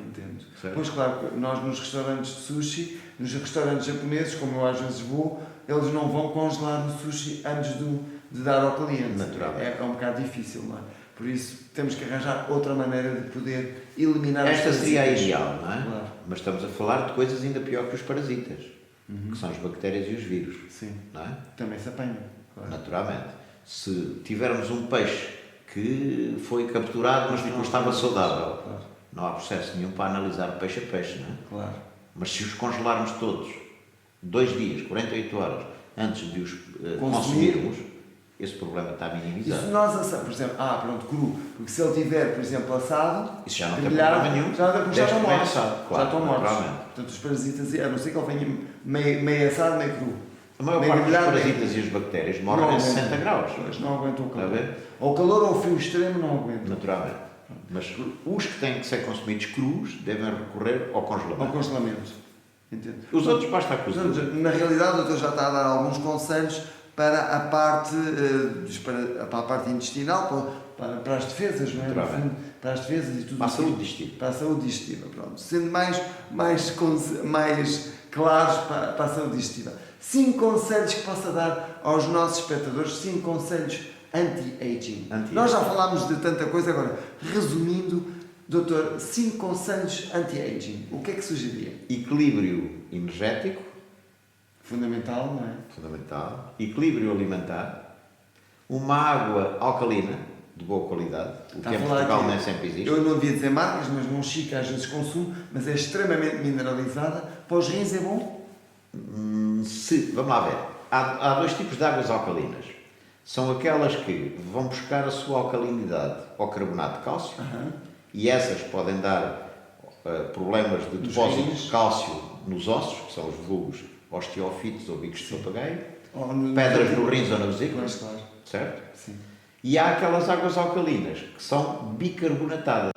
Entendo. Certo. Pois claro, nós nos restaurantes de sushi, nos restaurantes japoneses, como eu às vezes vou, eles não vão congelar o sushi antes de dar ao cliente. Naturalmente. É um bocado difícil, não é? Por isso temos que arranjar outra maneira de poder eliminar os Esta seria a parasitas. ideal, não é? Claro. Mas estamos a falar de coisas ainda pior que os parasitas, que são as bactérias e os vírus, Sim. não é? Também se apanham. Claro. Naturalmente. Se tivermos um peixe que foi capturado, mas não estava saudável, Claro. não há processo nenhum para analisar peixe a peixe, não é? Claro. Mas se os congelarmos todos, 2 dias, 48 horas, antes de os consumirmos, esse problema está E se minimizado. nós assamos, por exemplo, pronto, cru, porque se ele tiver, por exemplo, assado, Isso já não tem grelhado, problema nenhum. já Desde estão que vem mortos. assado, claro, Já estão mortos. naturalmente. Portanto, os parasitas, a não ser que ele venha meio assado, meio cru. A maior Meio parte dos grelhado, parasitas meio- e as bactérias morrem Não a aguentam. 60 graus, Pois, não aguentam o Está a calor. ver? Ou o calor ou o frio extremo não aguentam. naturalmente. Mas os que têm que ser consumidos crus devem recorrer ao Ao congelamento. congelamento. Entende? Os outros basta a cozinha. Portanto, na realidade, o doutor já está a dar alguns conselhos para a parte, para a parte intestinal, para as defesas, não é? No Naturalmente. fundo, para as defesas e tudo Para a isso. saúde digestiva. Para a saúde digestiva, pronto. Sendo mais claros para a saúde digestiva. 5 conselhos que possa dar aos nossos espectadores, 5 conselhos anti-aging. Anti-aging. Nós já falámos de tanta coisa, agora, resumindo, doutor, 5 conselhos anti-aging. O que é que sugeria? Equilíbrio energético, Fundamental, não é? fundamental. Equilíbrio alimentar. Uma água alcalina, de boa qualidade. O Está que a em falar Portugal aqui- nem sempre existe. Eu não devia dizer marcas, mas num Chico às vezes consumo, mas é extremamente mineralizada. Para os rins é bom? Vamos lá ver. Há 2 tipos de águas alcalinas. São aquelas que vão buscar a sua alcalinidade ao carbonato de cálcio e essas podem dar problemas de depósito rins. de cálcio nos ossos, que são os vulgos osteofitos ou bicos de papagaio, Ou pedras no rins ou na vesícula, Pois, claro. certo? Sim. E há aquelas águas alcalinas que são bicarbonatadas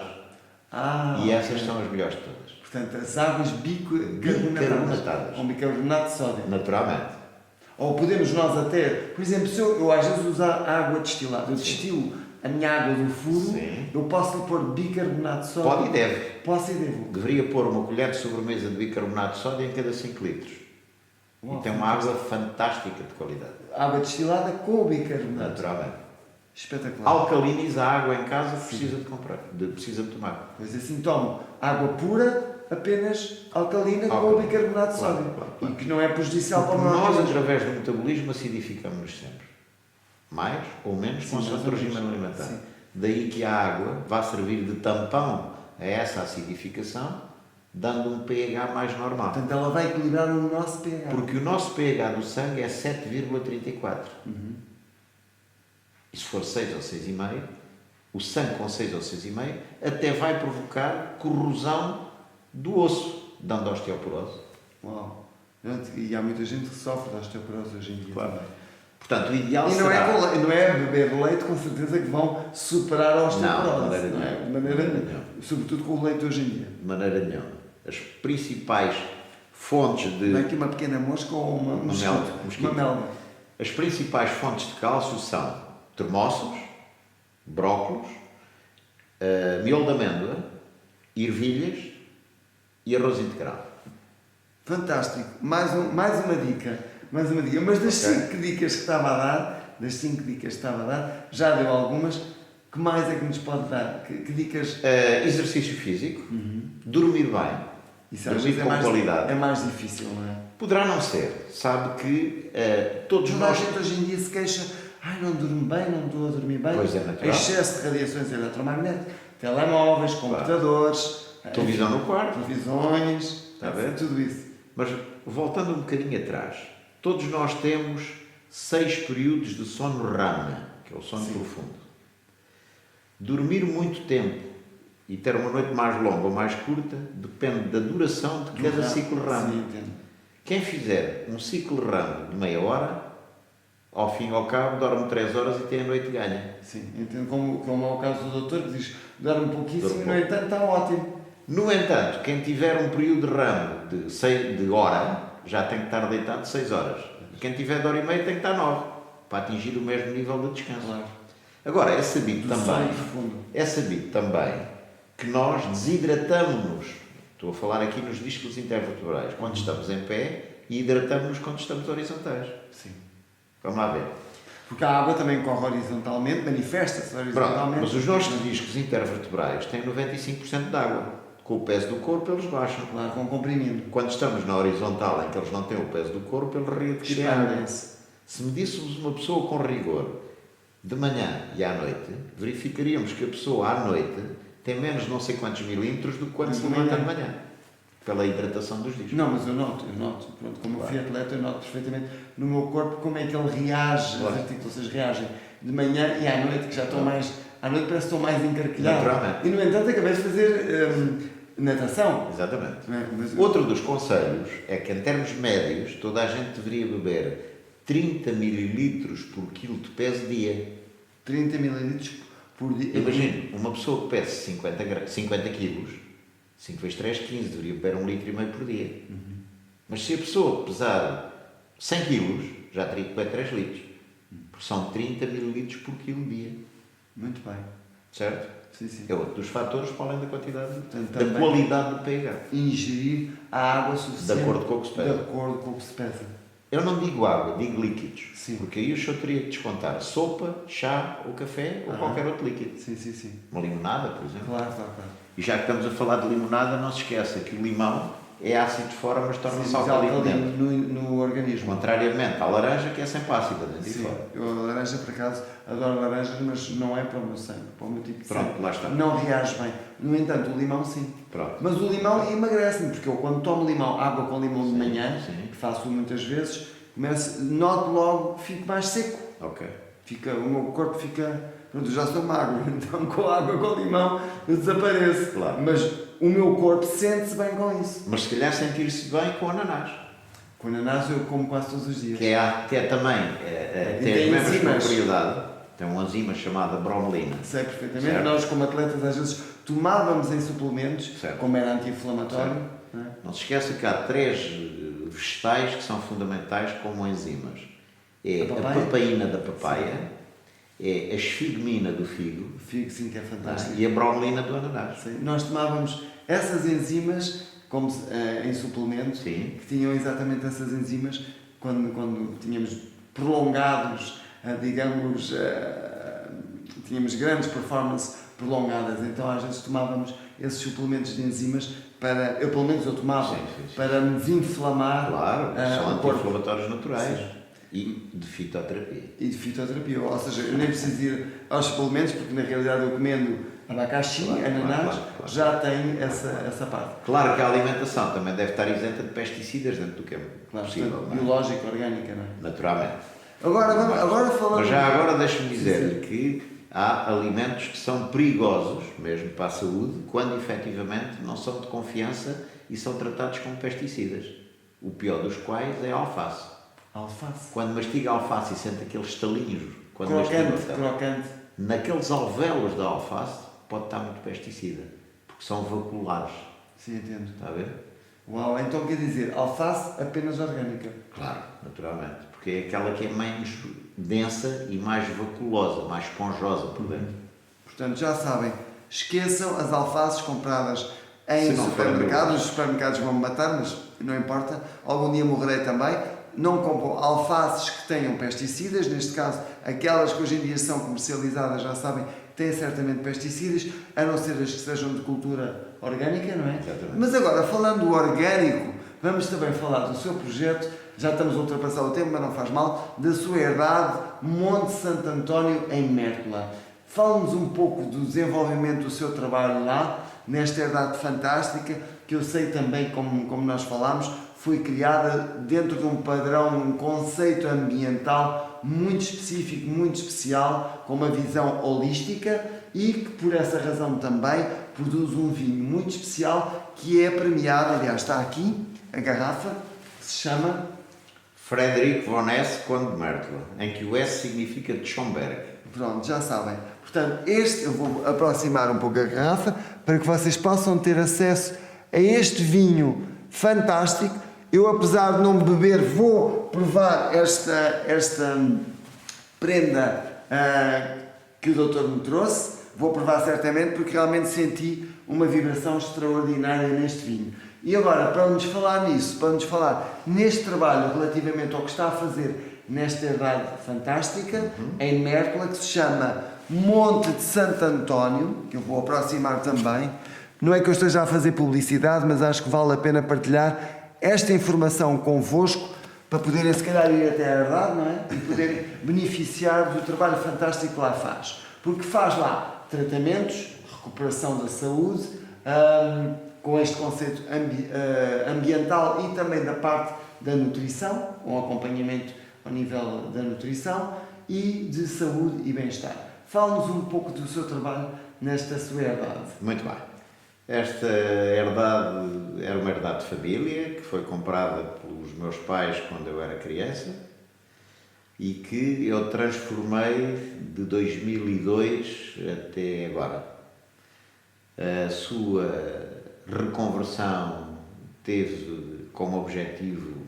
e essas ok. são as melhores de todas, Portanto, as águas Bicarbonatadas. com bicarbonato de sódio. naturalmente. Ou podemos nós até, por exemplo, se eu às vezes usar água destilada, eu destilo a minha água do furo, Sim. eu posso lhe pôr bicarbonato de sódio. Pode e deve. Posso e devo. Deveria pôr uma colher de sobremesa de bicarbonato de sódio em cada 5 litros. Uau, E tem uma água fantástica de qualidade, Água destilada com bicarbonato. naturalmente. Espetacular. Alcaliniza a água em casa que precisa de comprar, precisa de tomar. Pois assim tomo água pura, apenas alcalina com Alcalina. bicarbonato de Claro, sódio. claro, claro. E que não é prejudicial para o Porque meu nós, organismo. através do metabolismo, acidificamos-nos sempre. Mais ou menos, Sim, consoante o mais ou regime menos. alimentar. Sim. Daí que a água vai servir de tampão a essa acidificação, dando um pH mais normal. Portanto, ela vai equilibrar o nosso pH. Porque o nosso pH do sangue é 7,34. E se for 6 ou 6,5, o sangue com 6 ou 6,5 até vai provocar corrosão do osso, dando osteoporose. Uau. E há muita gente que sofre de osteoporose hoje em dia. Claro. também. Portanto, o ideal E não será... não é beber leite com certeza que vão superar a osteoporose. Não, de maneira não é? nenhuma. De maneira De maneira nenhuma. Sobretudo com o leite hoje em dia. De maneira nenhuma. As principais fontes de... Não é aqui uma pequena mosca ou uma mosquito. Uma melga. As principais fontes de cálcio são termossos, brócolos, miolo de amêndoa, ervilhas e arroz integral. Fantástico. Mais uma dica. Mais uma dica. Mas das Ok. 5 dicas que estava a dar, já deu algumas. Que mais é que nos pode dar? Que dicas? Exercício físico, dormir bem, Isso às dormir vezes com qualidade. é mais difícil, não é? Poderá não ser. Sabe que todos Toda a nós... gente hoje em dia se queixa, não durmo bem, não estou a dormir bem. Pois é, natural. Excesso de radiações eletromagnéticas, telemóveis, computadores, Televisão no quarto. televisões, Está a ver? tudo isso. Mas, voltando um bocadinho atrás, todos nós temos 6 períodos de sono REM, que é o sono Sim. profundo. Dormir muito tempo e ter uma noite mais longa ou mais curta depende da duração de cada ciclo REM. Sim, entendo. Quem fizer um ciclo REM de meia hora, ao fim e ao cabo, dorme 3 horas e tem a noite ganha. Sim, entendo como é o caso do doutor que diz dorme pouquíssimo Dorme e no entanto está ótimo. No entanto, quem tiver um período de REM de hora, já tem que estar deitado de 6 horas. Quem tiver de hora e meia tem que estar 9, para atingir o mesmo nível de descanso. Claro. Agora, é sabido do sono também, profundo. é sabido também que nós desidratamos-nos, estou a falar aqui nos discos intervertebrais, quando estamos em pé e hidratamos-nos quando estamos horizontais. Sim. Vamos lá ver. Porque a água também corre horizontalmente, manifesta-se horizontalmente. Pronto, mas os nossos discos intervertebrais têm 95% de água. Com o peso do corpo eles baixam. Claro, vão comprimindo. Quando estamos na horizontal, em que eles não têm o peso do corpo, eles readquirem água. Expandem-se. Se medíssemos uma pessoa com rigor de manhã e à noite, verificaríamos que a pessoa à noite tem menos não sei quantos milímetros do que quando se levanta de manhã, pela hidratação dos discos. Não, mas eu noto. Pronto, como eu fui atleta, eu noto perfeitamente no meu corpo como é que ele reage, Claro. as articulações reagem de manhã e à noite, que já estão mais. À noite parece que estou mais encarquilhado. Naturalmente. E no entanto acabei de fazer natação. Exatamente. Não é? Mas, Outro dos conselhos é que, em termos médios, toda a gente deveria beber 30 ml por quilo de peso dia. 30 ml por dia. Imagina, uma pessoa que pesa 50 kg, 5 vezes 3, 15, deveria beber 1,5 litro por dia. Mas se a pessoa pesar 100 kg, já teria que beber 3 litros. Porque são 30 ml por quilo dia. Muito bem. Certo? Sim, sim. É outro dos fatores, para além da quantidade, Portanto, da também qualidade do pH. ingerir a água suficiente. De acordo com o que se pesa. De acordo com o que se pesa. Eu não digo água, digo líquidos. Sim. Porque aí o senhor teria que descontar sopa, chá ou café ou qualquer outro líquido. Sim, sim, sim. Uma limonada, por exemplo. Claro, claro, claro. E já que estamos a falar de limonada, não se esqueça que o limão é ácido fora, mas torna-se Sim, alcalino dentro. no organismo. Contrariamente à laranja, que é sempre ácida dentro e Sim, fora. eu a laranja, por acaso, adoro laranjas, mas não é para o meu sangue, para o meu tipo de sangue. Pronto, lá está. Não reage bem. No entanto, o limão sim. Pronto. Mas o limão emagrece-me, porque eu quando tomo limão, água com limão de manhã, sim. que faço muitas vezes, noto logo, fico mais seco. Ok. O meu corpo fica. Pronto, eu já sou magro, então com água com limão eu desapareço. Claro. Mas o meu corpo sente-se bem com isso. Mas se calhar sentir-se bem com ananás. Com ananás eu como quase todos os dias. Que é também, E tem tem as mesmas enzimas. propriedades. Tem uma enzima chamada bromelina. Sei perfeitamente. Certo. Nós, como atletas, às vezes tomávamos em suplementos, Certo. como era anti-inflamatório. Não é? Não se esqueça que há 3 vegetais que são fundamentais como enzimas. É A a papaya? papaína da papaya, é a esfigmina do figo O figo, sim, que é fantástico. e a bromelina do ananás. Sim. Nós tomávamos essas enzimas como em suplementos, Sim. que tinham exatamente essas enzimas quando tínhamos prolongados, digamos, tínhamos grandes performances prolongadas, então às vezes tomávamos esses suplementos de enzimas para, eu pelo menos eu tomava, Sim, sim, sim. para me desinflamar Claro, são o corpo. anti-inflamatórios naturais e de fitoterapia. E de fitoterapia, ou seja, eu nem preciso ir aos suplementos, porque na realidade eu comendo abacaxi, Claro, ananás, claro. já tem essa parte. Claro que a alimentação também deve estar isenta de pesticidas dentro do que é Claro, possível, portanto, não é? biológica, orgânica, não é? Naturalmente. Agora falando... Mas já agora deixe-me dizer que há alimentos que são perigosos, mesmo para a saúde, quando efetivamente não são de confiança e são tratados como pesticidas. O pior dos quais é a alface. Alface. Quando mastiga a alface e sente aqueles estalinhos, quando Crocante. naqueles alvéolos da alface pode estar muito pesticida, porque são vaculares. Sim, entendo. Está a ver? Uau, então quer dizer, alface apenas orgânica. Claro, naturalmente, porque é aquela que é menos densa e mais vaculosa, mais esponjosa por dentro. Portanto, já sabem, esqueçam as alfaces compradas em Se não forem supermercados. Os supermercados vão me matar, mas não importa. Algum dia morrerei também. Não compram alfaces que tenham pesticidas, neste caso, aquelas que hoje em dia são comercializadas, já sabem, têm certamente pesticidas, a não ser as que sejam de cultura orgânica, não é? Exatamente. Mas agora, falando do orgânico, vamos também falar do seu projeto, já estamos a ultrapassar o tempo, mas não faz mal, da sua herdade, Monte Santo António, em Mértola. Fale-nos um pouco do desenvolvimento do seu trabalho lá, nesta herdade fantástica, que eu sei também, como nós falámos, foi criada dentro de um padrão, um conceito ambiental muito específico, muito especial, com uma visão holística e que, por essa razão também, produz um vinho muito especial que é premiado, aliás, está aqui, a garrafa, que se chama... Frederico von Hesse, Conde de Mértola, em que o S significa de Schomberg. Pronto, já sabem. Portanto, eu vou aproximar um pouco a garrafa para que vocês possam ter acesso a este vinho fantástico. Eu, apesar de não beber, vou provar esta prenda que o doutor me trouxe. Vou provar certamente porque realmente senti uma vibração extraordinária neste vinho. E agora, para nos falar nisso, para nos falar neste trabalho relativamente ao que está a fazer nesta herdade fantástica, em Mértola, que se chama Monte de Santo António, que eu vou aproximar também. Não é que eu esteja a fazer publicidade, mas acho que vale a pena partilhar esta informação convosco para poderem, se calhar, ir até a herdade, não é? E poderem beneficiar do trabalho fantástico que lá faz. Porque faz lá tratamentos, recuperação da saúde, com este conceito ambiental e também da parte da nutrição, com acompanhamento ao nível da nutrição e de saúde e bem-estar. Fale-nos um pouco do seu trabalho nesta sua herdade. Muito bem. Esta herdade era uma herdade de família que foi comprada pelos meus pais quando eu era criança e que eu transformei de 2002 até agora. A sua reconversão teve como objetivo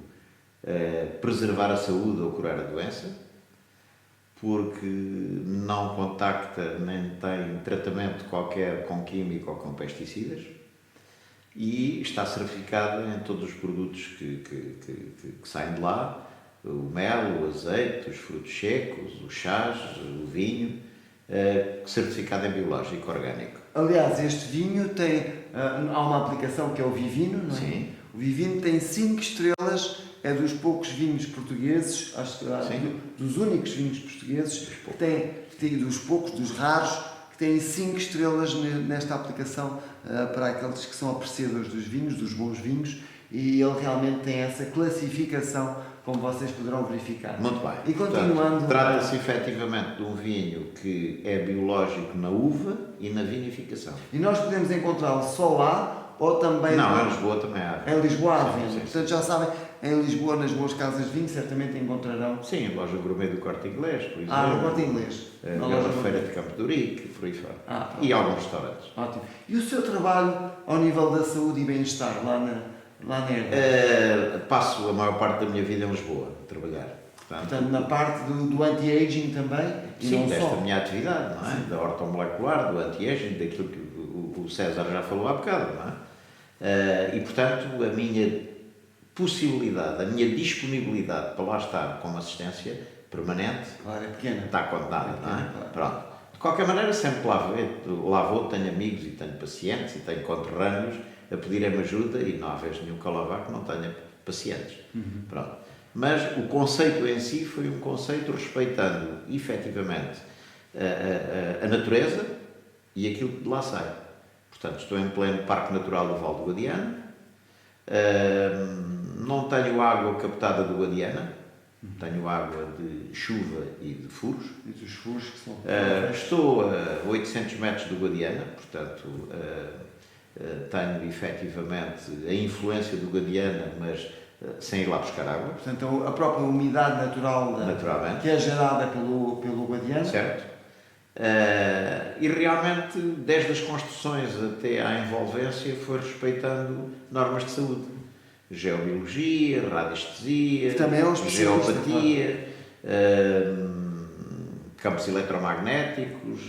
preservar a saúde ou curar a doença, porque não contacta nem tem tratamento qualquer com químico ou com pesticidas e está certificada em todos os produtos que saem de lá, o mel, o azeite, os frutos secos, os chás, o vinho, certificado em biológico orgânico. Aliás, este vinho tem, há uma aplicação que é o Vivino, não é? Sim. O Vivino tem 5 estrelas, é dos poucos vinhos portugueses, acho que dos únicos vinhos portugueses, que tem dos poucos, dos raros, que têm 5 estrelas nesta aplicação para aqueles que são apreciadores dos vinhos, dos bons vinhos, e ele realmente tem essa classificação, como vocês poderão verificar. Muito bem. E continuando... Trata-se efetivamente de um vinho que é biológico na uva e na vinificação. E nós podemos encontrá-lo só lá ou também... Não, em Lisboa também há. Em Lisboa há vinho. Sim. Portanto, já sabem, em Lisboa, nas boas casas de vinho, certamente encontrarão... Sim, a loja gourmet do Corte Inglês, por exemplo. no Corte Inglês. A Feira de Campo de Urique, por aí fora. Pronto. E alguns restaurantes. Ótimo. E o seu trabalho ao nível da saúde e bem-estar lá na herdade? Passo a maior parte da minha vida em Lisboa, a trabalhar. Portanto, na parte do anti-aging também? E Sim, não desta só. minha atividade, não é? Da ortomolecular, do anti-aging, daquilo que o César já falou há bocado, não é? E, portanto, a minha possibilidade, a minha disponibilidade para lá estar com uma assistência permanente, Claro, é pequena. está contada, não é? Claro. Pronto. De qualquer maneira, sempre lá vou, tenho amigos e tenho pacientes e tenho conterrâneos a pedirem-me ajuda e não há vez nenhum que lá vá que não tenha pacientes. Pronto. Mas o conceito em si foi um conceito respeitando, efetivamente, a natureza e aquilo que de lá sai. Portanto, estou em pleno Parque Natural do Val do Guadiana, não tenho água captada do Guadiana, tenho água de chuva e de furos. E dos furos que são... Estou a 800 metros do Guadiana, portanto, tenho efetivamente a influência do Guadiana, mas sem ir lá buscar água. Portanto, a própria umidade natural Naturalmente. que é gerada pelo Guadiana. Certo. E realmente, desde as construções até à envolvência, foi respeitando normas de saúde. Geobiologia, radiestesia, Que também é um especialista, geopatia, campos eletromagnéticos,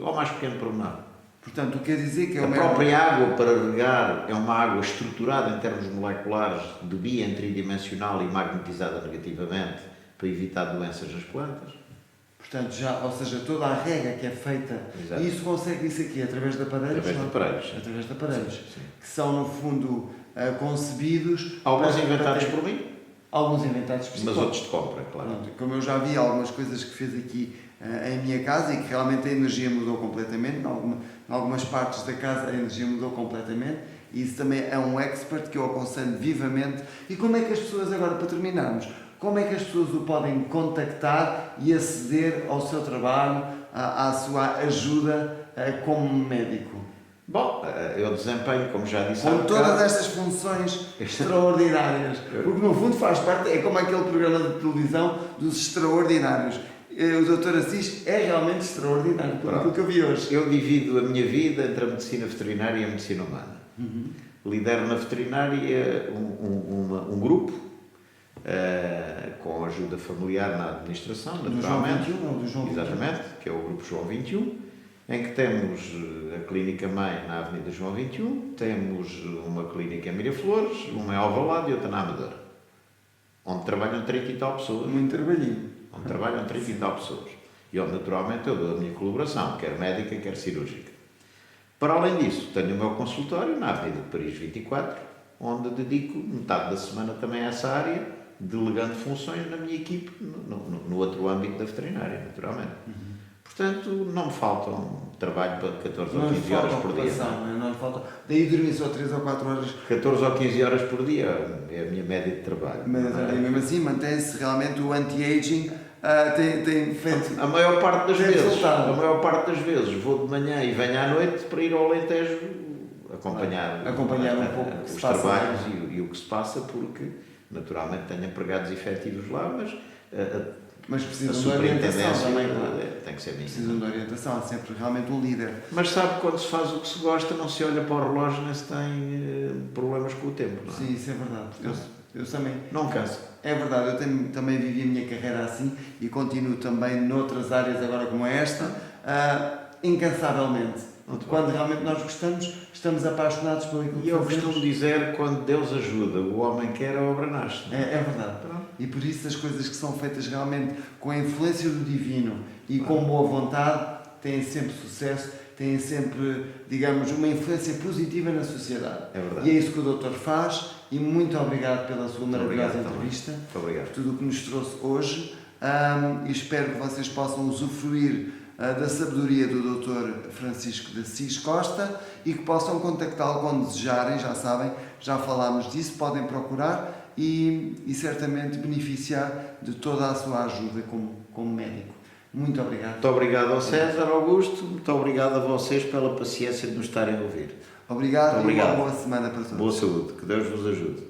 ao mais pequeno pormenor. Portanto, quer dizer que é A uma... própria água para regar é uma água estruturada em termos moleculares de bia tridimensional e magnetizada negativamente para evitar doenças nas plantas. Portanto, ou seja, toda a rega que é feita, Exato. e isso consegue-se aqui através de aparelhos? Através de aparelhos. Através de aparelhos, Sim. que são, no fundo, concebidos... Alguns para inventados ter- por mim, Alguns inventados por si. mas outros de compra, claro. Pronto, como eu já vi algumas coisas que fez aqui em minha casa e que realmente a energia mudou completamente, em algumas partes da casa a energia mudou completamente, e isso também é um expert que eu aconselho vivamente. E como é que as pessoas, agora para terminarmos, como é que as pessoas o podem contactar e aceder ao seu trabalho, à sua ajuda como médico? Bom, eu desempenho, como já disse há Com bocado, todas estas funções extraordinárias, porque no fundo faz parte, é como aquele programa de televisão dos extraordinários. O Dr. Assis é realmente extraordinário, por aquilo que eu vi hoje. eu divido a minha vida entre a medicina veterinária e a medicina humana. Lidero na veterinária um grupo com ajuda familiar na administração, Do João naturalmente. 21 ou do João 21? Exatamente, que é o Grupo João 21, em que temos a Clínica Mãe na Avenida João 21, temos uma clínica em Miraflores, uma em Alvalade e outra na Amadora, onde trabalham 30 e tal pessoas. Muito trabalhinho. Onde trabalham 30 e tal pessoas. E onde, naturalmente, eu dou a minha colaboração, quer médica, quer cirúrgica. Para além disso, tenho o meu consultório na Avenida de Paris 24, onde dedico metade da semana também a essa área, delegando funções na minha equipe, no outro âmbito da veterinária, naturalmente. Portanto, não me faltam trabalho para 14 ou 15 horas por dia. Não lhe falta. Daí dormir só 3 ou 4 horas. 14 ou 15 horas por dia é a minha média de trabalho. Mas mesmo assim mantém-se realmente o anti-aging, tem feito. A maior parte das Tem vezes, resultado. a maior parte das vezes vou de manhã e venho à noite para ir ao Alentejo acompanhar um pouco o que se os passa trabalhos lá. e o que se passa, porque naturalmente tenho empregados efetivos lá, mas Mas a precisam de orientação superintendência também, claro. tem que ser minha. Precisam de orientação, há sempre realmente um líder. Mas sabe, quando se faz o que se gosta, não se olha para o relógio nem se tem problemas com o tempo, não é? Sim, isso é verdade. Eu também. Não cansa. É verdade, eu também vivi a minha carreira assim e continuo também noutras áreas agora como esta, incansavelmente. Muito Quando realmente nós gostamos, estamos apaixonados pelo aquilo E que eu fazemos. costumo dizer, quando Deus ajuda, o homem quer, a obra nasce. É verdade. Pronto. E por isso as coisas que são feitas realmente com a influência do divino e com boa vontade têm sempre sucesso, têm sempre, digamos, uma influência positiva na sociedade. É verdade. E é isso que o doutor faz e muito obrigado pela sua maravilhosa obrigado também. entrevista. Muito obrigado. Por tudo o que nos trouxe hoje e espero que vocês possam usufruir da sabedoria do Dr. Francisco de Assis Costa e que possam contactá-lo quando desejarem, já sabem, já falámos disso, podem procurar e certamente beneficiar de toda a sua ajuda como médico. Muito obrigado. Muito obrigado ao César Augusto, muito obrigado a vocês pela paciência de nos estarem a ouvir. Obrigado, Muito obrigado. E uma boa semana para todos. Boa saúde, que Deus vos ajude.